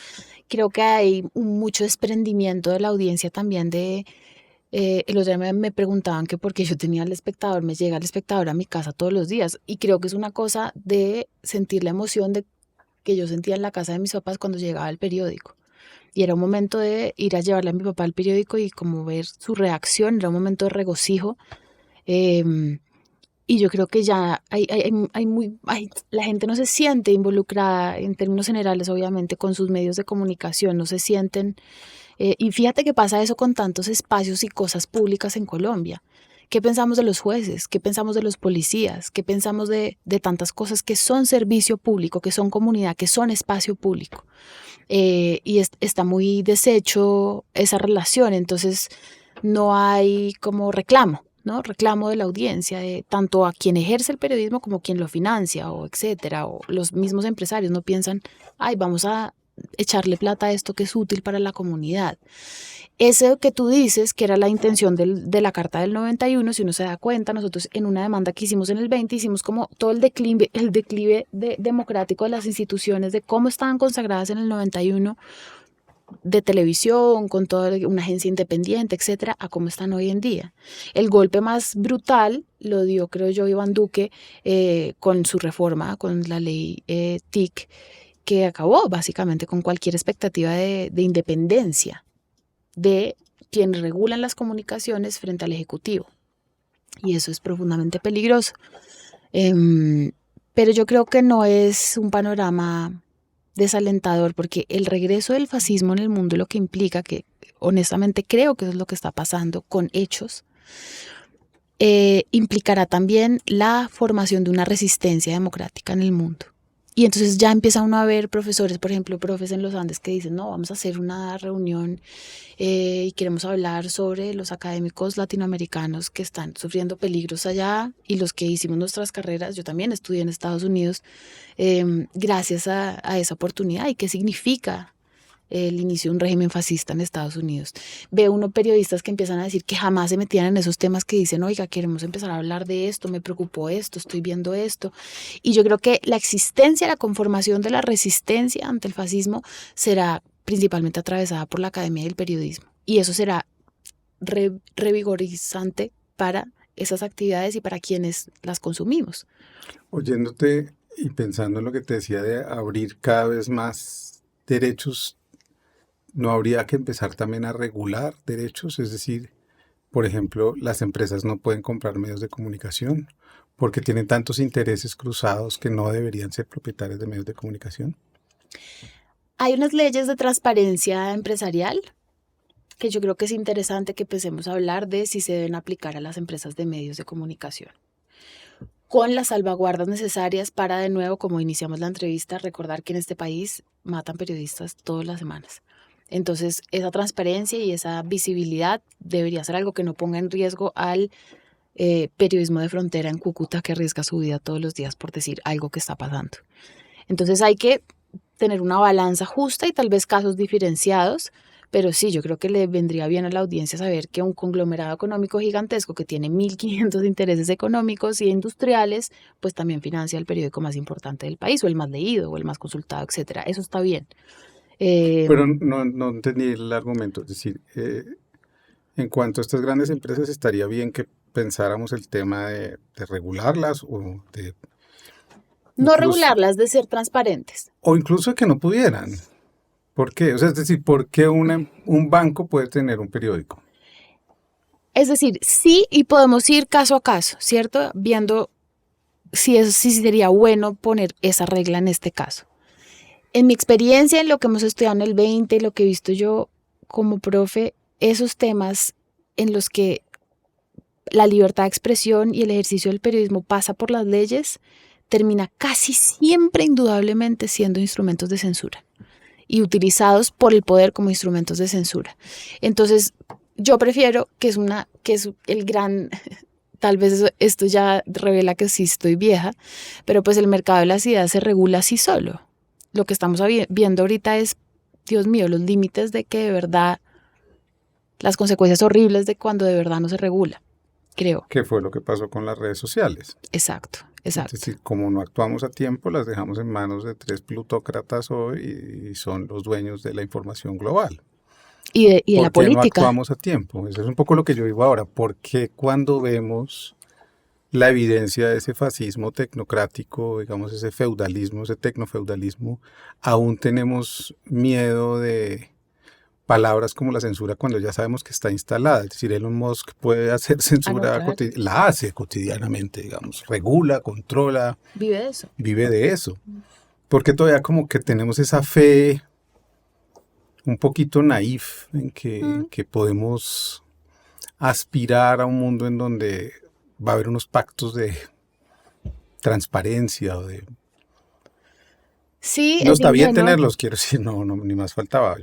Creo que hay mucho desprendimiento de la audiencia también los días me preguntaban que por qué yo tenía me llega el espectador a mi casa todos los días, y creo que es una cosa de sentir la emoción que yo sentía en la casa de mis papás cuando llegaba el periódico. Y era un momento de ir a llevarle a mi papá el periódico y como ver su reacción, era un momento de regocijo. Y yo creo que ya la gente no se siente involucrada en términos generales, obviamente, con sus medios de comunicación, no se sienten. Y fíjate que pasa eso con tantos espacios y cosas públicas en Colombia. ¿Qué pensamos de los jueces? ¿Qué pensamos de los policías? ¿Qué pensamos de tantas cosas que son servicio público, que son comunidad, que son espacio público? Y está muy deshecho esa relación, entonces no hay como reclamo ¿no? Reclamo de la audiencia, de tanto a quien ejerce el periodismo como quien lo financia, o etcétera, o los mismos empresarios no piensan, ay, vamos a echarle plata a esto que es útil para la comunidad. Eso que tú dices, que era la intención de la Carta del 91, si uno se da cuenta, nosotros en una demanda que hicimos en el 20, hicimos como todo el declive democrático de las instituciones, de cómo estaban consagradas en el 91, de televisión, con toda una agencia independiente, etcétera, a cómo están hoy en día. El golpe más brutal lo dio, creo yo, Iván Duque con su reforma, con la ley TIC, que acabó básicamente con cualquier expectativa de independencia de quienes regulan las comunicaciones frente al Ejecutivo. Y eso es profundamente peligroso. Pero yo creo que no es un panorama desalentador, porque el regreso del fascismo en el mundo lo que implica, que honestamente creo que eso es lo que está pasando con hechos, implicará también la formación de una resistencia democrática en el mundo. Y entonces ya empieza uno a ver profesores, por ejemplo, profes en los Andes que dicen, no, vamos a hacer una reunión y queremos hablar sobre los académicos latinoamericanos que están sufriendo peligros allá y los que hicimos nuestras carreras. Yo también estudié en Estados Unidos gracias a esa oportunidad. ¿Y qué significa el inicio de un régimen fascista en Estados Unidos? Veo unos periodistas que empiezan a decir que jamás se metían en esos temas, que dicen, oiga, queremos empezar a hablar de esto, me preocupó esto, estoy viendo esto. Y yo creo que la existencia, la conformación de la resistencia ante el fascismo será principalmente atravesada por la academia y el periodismo. Y eso será revigorizante para esas actividades y para quienes las consumimos. Oyéndote y pensando en lo que te decía de abrir cada vez más derechos, ¿no habría que empezar también a regular derechos? Es decir, por ejemplo, las empresas no pueden comprar medios de comunicación porque tienen tantos intereses cruzados que no deberían ser propietarios de medios de comunicación. Hay unas leyes de transparencia empresarial que yo creo que es interesante que empecemos a hablar de si se deben aplicar a las empresas de medios de comunicación, con las salvaguardas necesarias para, de nuevo, como iniciamos la entrevista, recordar que en este país matan periodistas todas las semanas. Entonces, esa transparencia y esa visibilidad debería ser algo que no ponga en riesgo al periodismo de frontera en Cúcuta, que arriesga su vida todos los días por decir algo que está pasando. Entonces, hay que tener una balanza justa y tal vez casos diferenciados, pero sí, yo creo que le vendría bien a la audiencia saber que un conglomerado económico gigantesco que tiene 1.500 intereses económicos y industriales, pues también financia el periódico más importante del país, o el más leído, o el más consultado, etcétera. Eso está bien. Pero no entendí el argumento. Es decir, en cuanto a estas grandes empresas, estaría bien que pensáramos el tema de regularlas o de No incluso, regularlas, de ser transparentes. o incluso que no pudieran. ¿Por qué? O sea, es decir, ¿por qué un banco puede tener un periódico? Es decir, sí, y podemos ir caso a caso, ¿cierto? Viendo si sería bueno poner esa regla en este caso. En mi experiencia, en lo que hemos estudiado en el 20, lo que he visto yo como profe, esos temas en los que la libertad de expresión y el ejercicio del periodismo pasa por las leyes, termina casi siempre, indudablemente, siendo instrumentos de censura y utilizados por el poder como instrumentos de censura. Entonces, yo prefiero que es el gran, tal vez esto ya revela que sí estoy vieja, pero pues el mercado de las ideas se regula así solo. Lo que estamos viendo ahorita es, Dios mío, los límites de que de verdad, las consecuencias horribles de cuando de verdad no se regula, creo. ¿Qué fue lo que pasó con las redes sociales? Exacto. Es decir, como no actuamos a tiempo, las dejamos en manos de 3 plutócratas hoy y son los dueños de la información global. Y de la política. ¿Por qué no actuamos a tiempo? Eso es un poco lo que yo digo ahora. ¿Por qué cuando vemos la evidencia de ese fascismo tecnocrático, digamos ese feudalismo, ese tecnofeudalismo, aún tenemos miedo de palabras como la censura cuando ya sabemos que está instalada? Es decir, Elon Musk puede hacer censura, claro. La hace cotidianamente, digamos, regula, controla. Vive de eso. Vive de eso. Porque todavía como que tenemos esa fe un poquito naif en que podemos aspirar a un mundo en donde va a haber unos pactos de transparencia o de... Sí, no es está bien ingenuo. tenerlos, quiero decir, no, ni más faltaba.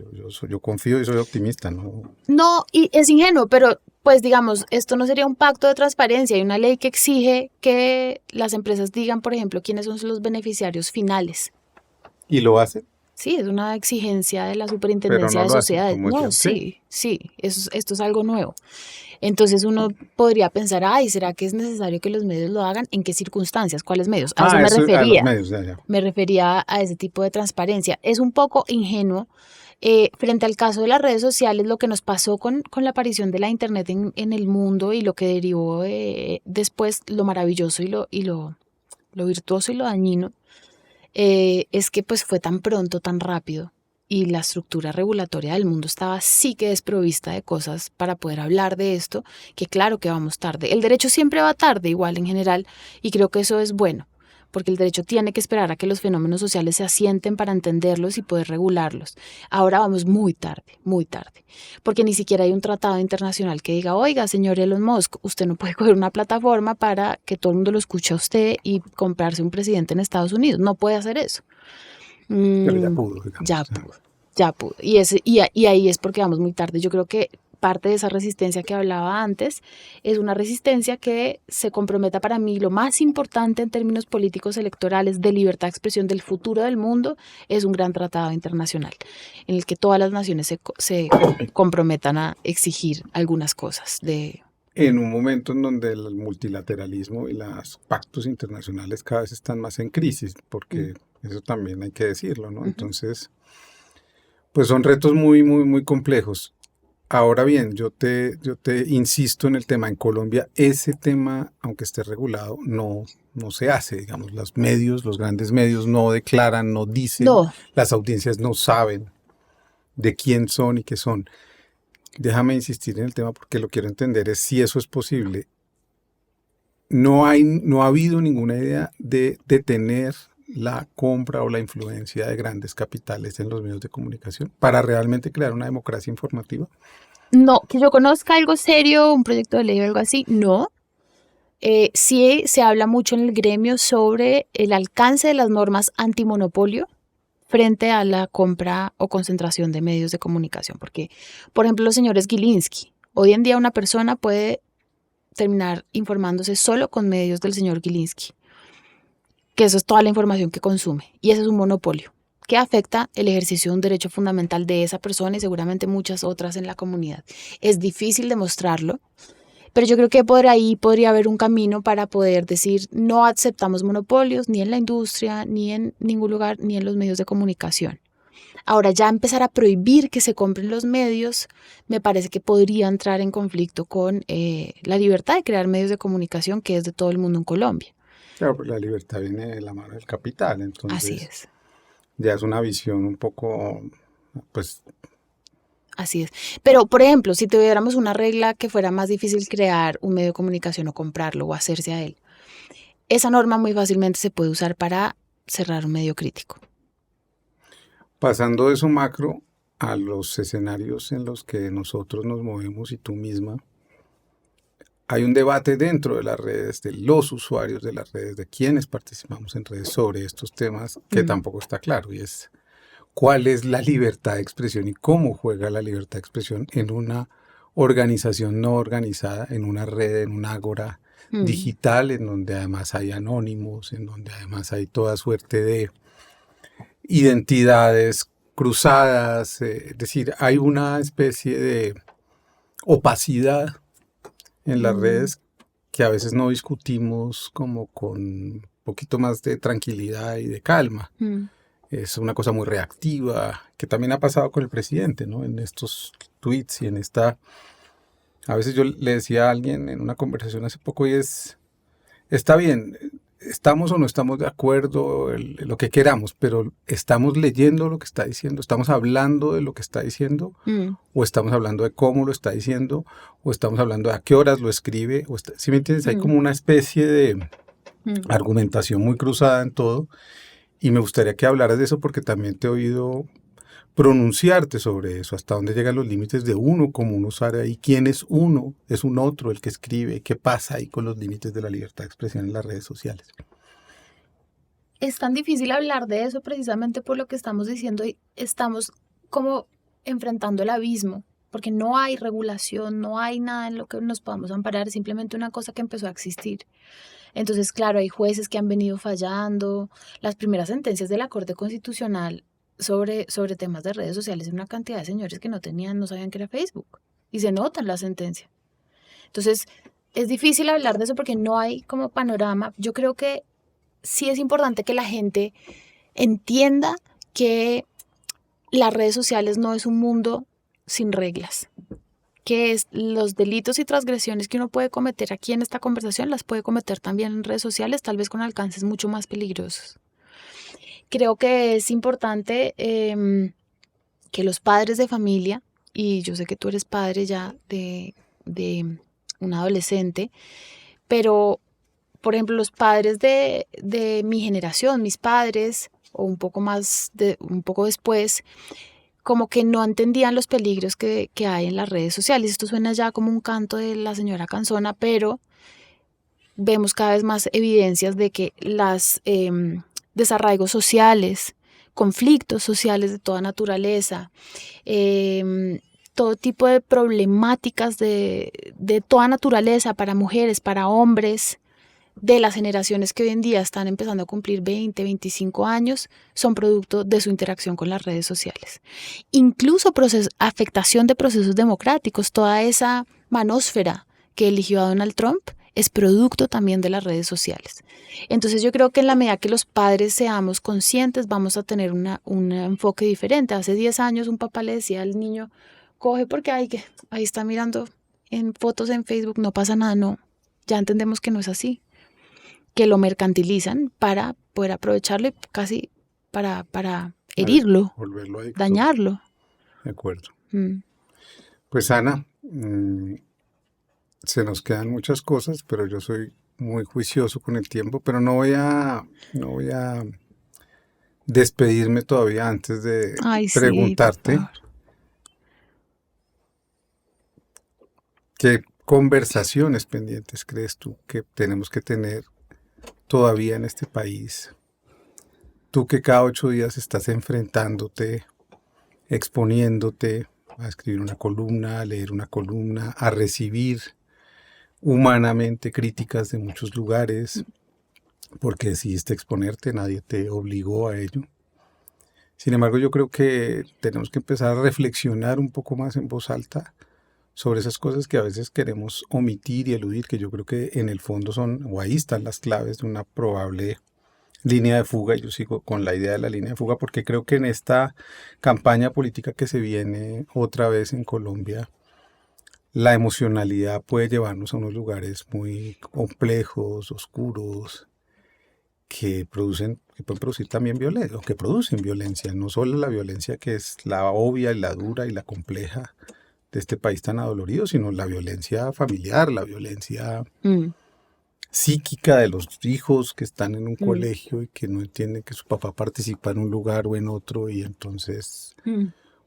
Yo confío y soy optimista, ¿no? No, y es ingenuo, pero Pues digamos, esto no sería un pacto de transparencia, hay una ley que exige que las empresas digan, por ejemplo, quiénes son los beneficiarios finales. Y lo hacen, Sí, es una exigencia de la pero Superintendencia no de lo hacen, Sociedades. como No, decían, ¿sí? esto es algo nuevo. Entonces uno podría pensar, ay, ¿será que es necesario que los medios lo hagan? ¿En qué circunstancias? ¿Cuáles medios? A eso Ah, me eso, a los refería. medios, ya, ya. Me refería a ese tipo de transparencia. Es un poco ingenuo frente al caso de las redes sociales, lo que nos pasó con la aparición de la Internet en el mundo y lo que derivó después, lo maravilloso lo virtuoso y lo dañino, es que pues fue tan pronto, tan rápido y la estructura regulatoria del mundo estaba sí que desprovista de cosas para poder hablar de esto, que claro que vamos tarde. El derecho siempre va tarde igual en general y creo que eso es bueno, porque el derecho tiene que esperar a que los fenómenos sociales se asienten para entenderlos y poder regularlos. Ahora vamos muy tarde, porque ni siquiera hay un tratado internacional que diga, oiga, señor Elon Musk, usted no puede coger una plataforma para que todo el mundo lo escuche a usted y comprarse un presidente en Estados Unidos. No puede hacer eso. Pero ya Mm, pudo, digamos. ya O sea, pudo, ya pudo. Y ahí es porque vamos muy tarde. Yo creo que parte de esa resistencia que hablaba antes es una resistencia que se comprometa para mí lo más importante en términos políticos electorales de libertad de expresión del futuro del mundo es un gran tratado internacional en el que todas las naciones se comprometan a exigir algunas cosas de... en un momento en donde el multilateralismo y los pactos internacionales cada vez están más en crisis, Mm, porque eso también hay que decirlo, ¿no? ujú. Entonces, pues son retos muy, muy, muy complejos. Ahora bien, yo te insisto en el tema. En Colombia, ese tema, aunque esté regulado, no se hace. Digamos, los medios, los grandes medios no declaran, no dicen, No, las audiencias no saben de quién son y qué son. Déjame insistir en el tema porque lo quiero entender, es si eso es posible. No ha habido ninguna idea de detener la compra o la influencia de grandes capitales en los medios de comunicación para realmente crear una democracia informativa. no, que yo conozca algo serio, un proyecto de ley o algo así, no. Sí se habla mucho en el gremio sobre el alcance de las normas antimonopolio frente a la compra o concentración de medios de comunicación. Porque, por ejemplo, los señores Gilinski, hoy en día una persona puede terminar informándose solo con medios del señor Gilinski, que eso es toda la información que consume. Y ese es un monopolio que afecta el ejercicio de un derecho fundamental de esa persona y seguramente muchas otras en la comunidad. Es difícil demostrarlo, pero yo creo que por ahí podría haber un camino para poder decir no aceptamos monopolios ni en la industria, ni en ningún lugar, ni en los medios de comunicación. Ahora ya empezar a prohibir que se compren los medios me parece que podría entrar en conflicto con la libertad de crear medios de comunicación que es de todo el mundo en Colombia. Claro, pues la libertad viene de la mano del capital, Así entonces es. ya es una visión un poco, pues, Así es. Pero, por ejemplo, si tuviéramos una regla que fuera más difícil crear un medio de comunicación o comprarlo o hacerse a él, esa norma muy fácilmente se puede usar para cerrar un medio crítico. pasando de eso macro a los escenarios en los que nosotros nos movemos y tú misma. Hay un debate dentro de las redes, de los usuarios de las redes, de quienes participamos en redes sobre estos temas que Mm, tampoco está claro y es cuál es la libertad de expresión y cómo juega la libertad de expresión en una organización no organizada, en una red, en una ágora mm, digital, en donde además hay anónimos, en donde además hay toda suerte de identidades cruzadas, es decir, hay una especie de opacidad en las mm, redes que a veces no discutimos como con un poquito más de tranquilidad y de calma. mm. Es una cosa muy reactiva, que también ha pasado con el presidente, ¿no? En estos tweets y en esta... A veces yo le decía a alguien en una conversación hace poco y está bien, estamos o no estamos de acuerdo, lo que queramos, pero estamos leyendo lo que está diciendo, estamos hablando de lo que está diciendo, Mm, o estamos hablando de cómo lo está diciendo, o estamos hablando de a qué horas lo escribe, ¿sí me entiendes? Hay mm, como una especie de mm. argumentación muy cruzada en todo, y me gustaría que hablaras de eso porque también te he oído pronunciarte sobre eso, hasta dónde llegan los límites de uno como un usuario y quién es uno, es un otro el que escribe, qué pasa ahí con los límites de la libertad de expresión en las redes sociales. Es tan difícil hablar de eso precisamente por lo que estamos diciendo y estamos como enfrentando el abismo. porque no hay regulación, no hay nada en lo que nos podamos amparar, es simplemente una cosa que empezó a existir. Entonces, claro, hay jueces que han venido fallando. Las primeras sentencias de la Corte Constitucional sobre temas de redes sociales, una cantidad de señores que no sabían que era Facebook, y se nota en la sentencia. Entonces, es difícil hablar de eso porque no hay como panorama. Yo creo que sí es importante que la gente entienda que las redes sociales no es un mundo sin reglas, que los delitos y transgresiones que uno puede cometer aquí en esta conversación las puede cometer también en redes sociales, tal vez con alcances mucho más peligrosos. Creo que es importante que los padres de familia, y yo sé que tú eres padre ya de un adolescente, pero por ejemplo los padres de mi generación, mis padres, o un poco después, como que no entendían los peligros que hay en las redes sociales. Esto suena ya como un canto de la señora Canzona, pero vemos cada vez más evidencias de que los desarraigos sociales, conflictos sociales de toda naturaleza, todo tipo de problemáticas de toda naturaleza para mujeres, para hombres, de las generaciones que hoy en día están empezando a cumplir 20, 25 años, son producto de su interacción con las redes sociales. Incluso afectación de procesos democráticos, toda esa manósfera que eligió a Donald Trump es producto también de las redes sociales. Entonces yo creo que en la medida que los padres seamos conscientes, vamos a tener un enfoque diferente. Hace 10 años un papá le decía al niño, coge porque ahí está mirando en fotos en Facebook, no pasa nada. No, ya entendemos que no es así, que lo mercantilizan para poder aprovecharlo y casi para herirlo, volverlo adicto. Dañarlo. De acuerdo. Pues Ana, se nos quedan muchas cosas, pero yo soy muy juicioso con el tiempo, pero no voy a despedirme todavía antes de preguntarte qué conversaciones pendientes crees tú que tenemos que tener todavía en este país. Tú que cada 8 días estás enfrentándote, exponiéndote a escribir una columna, a leer una columna, a recibir humanamente críticas de muchos lugares, porque decidiste exponerte, nadie te obligó a ello. Sin embargo, yo creo que tenemos que empezar a reflexionar un poco más en voz alta sobre esas cosas que a veces queremos omitir y eludir, que yo creo que en el fondo o ahí están las claves de una probable línea de fuga. Yo sigo con la idea de la línea de fuga porque creo que en esta campaña política que se viene otra vez en Colombia, la emocionalidad puede llevarnos a unos lugares muy complejos, oscuros, que pueden producir también violencia, o que producen violencia, no solo la violencia que es la obvia y la dura y la compleja de este país tan adolorido, sino la violencia familiar, la violencia psíquica de los hijos que están en un colegio y que no entienden que su papá participa en un lugar o en otro, y entonces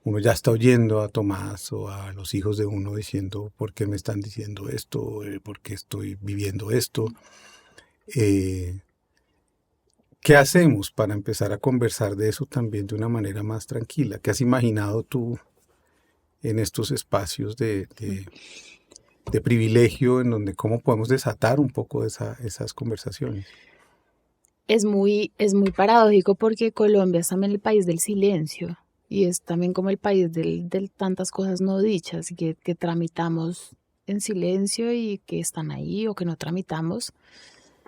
uno ya está oyendo a Tomás o a los hijos de uno diciendo, ¿por qué me están diciendo esto? ¿Por qué estoy viviendo esto? ¿Qué hacemos para empezar a conversar de eso también de una manera más tranquila? ¿Qué has imaginado tú en estos espacios de privilegio, en donde cómo podemos desatar un poco esas conversaciones? Es muy paradójico porque Colombia es también el país del silencio y es también como el país de tantas cosas no dichas que tramitamos en silencio y que están ahí o que no tramitamos.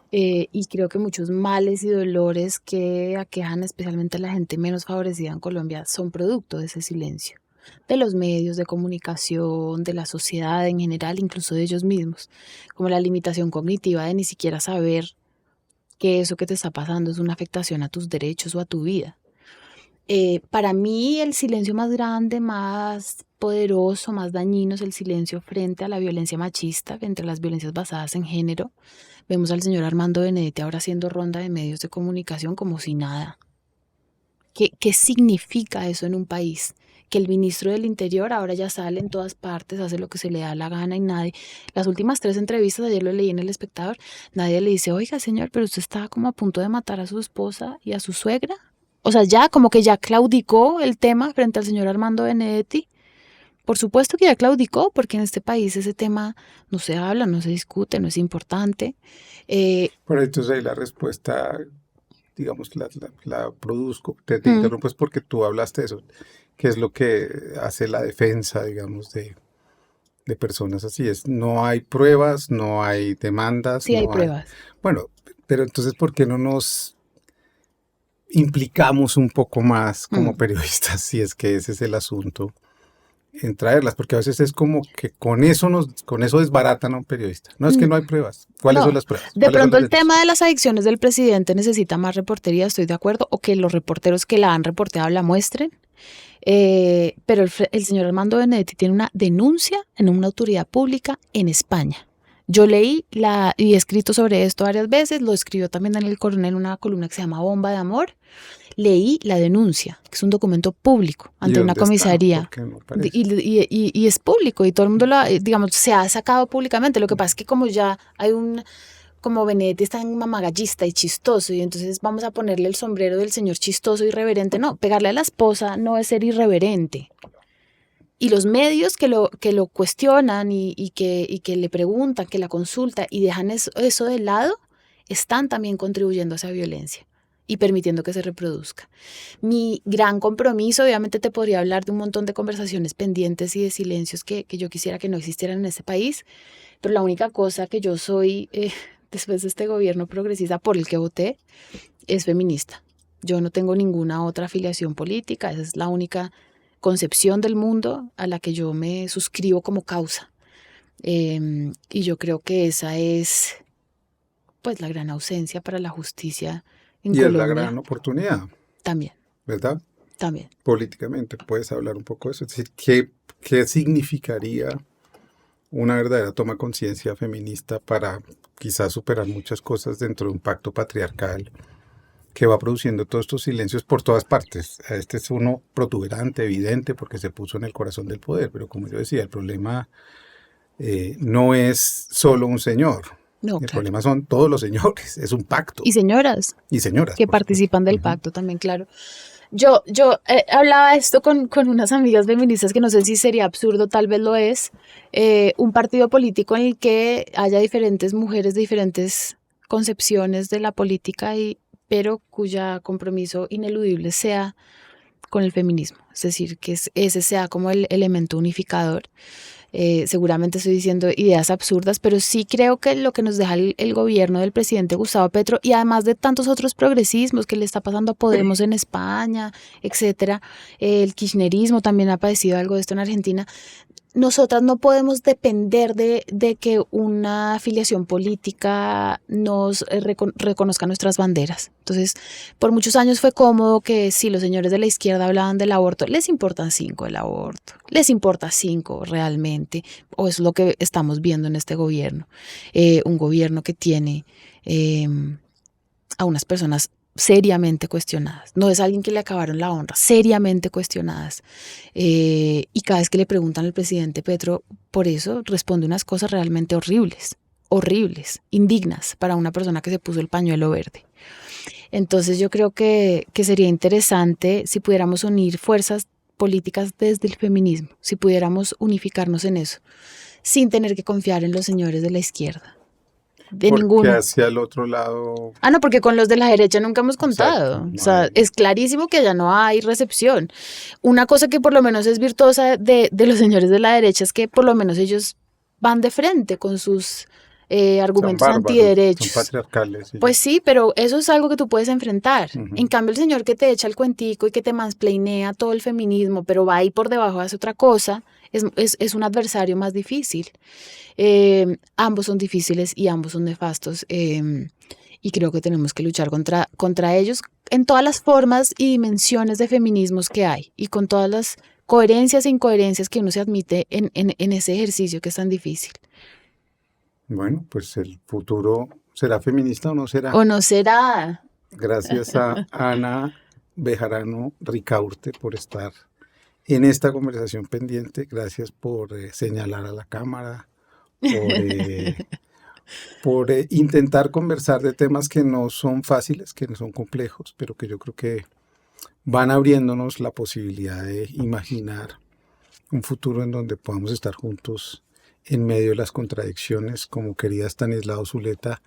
Y creo que muchos males y dolores que aquejan especialmente a la gente menos favorecida en Colombia son producto de ese silencio, de los medios de comunicación, de la sociedad en general, incluso de ellos mismos, como la limitación cognitiva de ni siquiera saber que eso que te está pasando es una afectación a tus derechos o a tu vida. Para mí el silencio más grande, más poderoso, más dañino es el silencio frente a la violencia machista, entre las violencias basadas en género. Vemos al señor Armando Benedetti ahora haciendo ronda de medios de comunicación como si nada. ¿Qué significa eso en un país? Que el ministro del Interior ahora ya sale en todas partes, hace lo que se le da la gana y nadie. Las últimas 3 entrevistas, ayer lo leí en El Espectador, nadie le dice, oiga señor, pero usted está como a punto de matar a su esposa y a su suegra. O sea, ya como que ya claudicó el tema frente al señor Armando Benedetti. Por supuesto que ya claudicó, porque en este país ese tema no se habla, no se discute, no es importante. Pero entonces ahí la respuesta, digamos, la produzco. Te Mm, interrumpo es porque tú hablaste de eso. ¿Qué es lo que hace la defensa, digamos, de personas así? Es, no hay pruebas, no hay demandas, sí hay no hay... pruebas. Bueno, pero entonces, ¿por qué no nos implicamos un poco más como Mm. periodistas, si es que ese es el asunto, en traerlas? Porque a veces es como que con eso desbaratan a un periodista. No es que Mm, no hay pruebas. ¿Cuáles son No, las pruebas? de ¿Cuáles son pronto los el hechos? tema de las adicciones del presidente necesita más reportería, estoy de acuerdo, o que los reporteros que la han reporteado la muestren. Pero el señor Armando Benedetti tiene una denuncia en una autoridad pública en España. Yo leí y he escrito sobre esto varias veces, lo escribió también Daniel Coronel en una columna que se llama Bomba de Amor. Leí la denuncia, que es un documento público ¿Y ante una dónde está? comisaría. Porque no Y, aparece. y es público y todo el mundo digamos, se ha sacado públicamente. Lo que pasa es que como ya hay como Benedetti es tan mamagallista y chistoso, y entonces vamos a ponerle el sombrero del señor chistoso y irreverente. No, pegarle a la esposa no es ser irreverente. Y los medios que lo cuestionan y que le preguntan, que la consultan y dejan eso de lado, están también contribuyendo a esa violencia y permitiendo que se reproduzca. Mi gran compromiso, obviamente te podría hablar de un montón de conversaciones pendientes y de silencios que yo quisiera que no existieran en este país, pero la única cosa que yo soy, después de este gobierno progresista por el que voté, es feminista. Yo no tengo ninguna otra afiliación política, esa es la única concepción del mundo a la que yo me suscribo como causa. Y yo creo que esa es pues la gran ausencia para la justicia en Y es la Colombia. gran oportunidad, También, ¿verdad? también. Políticamente, puedes hablar un poco de eso. Es decir, ¿qué significaría una verdadera toma de conciencia feminista para quizás superar muchas cosas dentro de un pacto patriarcal que va produciendo todos estos silencios por todas partes? Este es uno protuberante, evidente, porque se puso en el corazón del poder, pero como yo decía, el problema no es solo un señor, No, el claro. problema son todos los señores, es un pacto. Y señoras Y señoras, que por supuesto. participan del Ujú. pacto también, claro. Yo hablaba esto con unas amigas feministas que no sé si sería absurdo, tal vez lo es, un partido político en el que haya diferentes mujeres de diferentes concepciones de la política, pero cuya compromiso ineludible sea con el feminismo, es decir, que ese sea como el elemento unificador. Seguramente estoy diciendo ideas absurdas, pero sí creo que lo que nos deja el gobierno del presidente Gustavo Petro, y además de tantos otros progresismos que le está pasando a Podemos en España, etcétera, el kirchnerismo también ha padecido algo de esto en Argentina. Nosotras no podemos depender de que una afiliación política nos reconozca nuestras banderas. Entonces, por muchos años fue cómodo que si los señores de la izquierda hablaban del aborto, les importan 5 el aborto, les importa 5 realmente, o es lo que estamos viendo en este gobierno. Un gobierno que tiene a unas personas seriamente cuestionadas. No es alguien que le acabaron la honra, seriamente cuestionadas. Y cada vez que le preguntan al presidente Petro por eso, responde unas cosas realmente horribles, horribles, indignas para una persona que se puso el pañuelo verde. Entonces yo creo que sería interesante si pudiéramos unir fuerzas políticas desde el feminismo, si pudiéramos unificarnos en eso, sin tener que confiar en los señores de la izquierda, de Porque ninguno. hacia el otro lado, Ah, no, porque con los de la derecha nunca hemos exacto, contado. O no sea, hay... es clarísimo que allá no hay recepción. Una cosa que por lo menos es virtuosa de los señores de la derecha es que por lo menos ellos van de frente con sus Son argumentos bárbaros, son antiderechos. patriarcales. Pues sí, pero eso es algo que tú puedes enfrentar. En Ujú. cambio, el señor que te echa el cuentico y que te mansplainea todo el feminismo, pero va ahí por debajo, hace otra cosa, es un adversario más difícil. Ambos son difíciles y ambos son nefastos. Y creo que tenemos que luchar contra ellos en todas las formas y dimensiones de feminismos que hay y con todas las coherencias e incoherencias que uno se admite en ese ejercicio que es tan difícil. Bueno, pues el futuro será feminista o no será. ¿O no será? Gracias a Ana Bejarano Ricaurte por estar en esta conversación pendiente. Gracias por señalar a la cámara, por, por intentar conversar de temas que no son fáciles, que no son complejos, pero que yo creo que van abriéndonos la posibilidad de imaginar un futuro en donde podamos estar juntos en medio de las contradicciones, como quería Stanislao Zuleta.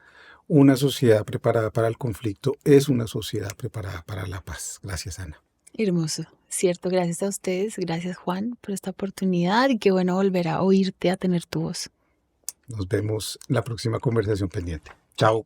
Una sociedad preparada para el conflicto es una sociedad preparada para la paz. Gracias, Ana. Hermoso, cierto, gracias a ustedes, gracias Juan por esta oportunidad y qué bueno volver a oírte, a tener tu voz. Nos vemos en la próxima conversación pendiente. Chao.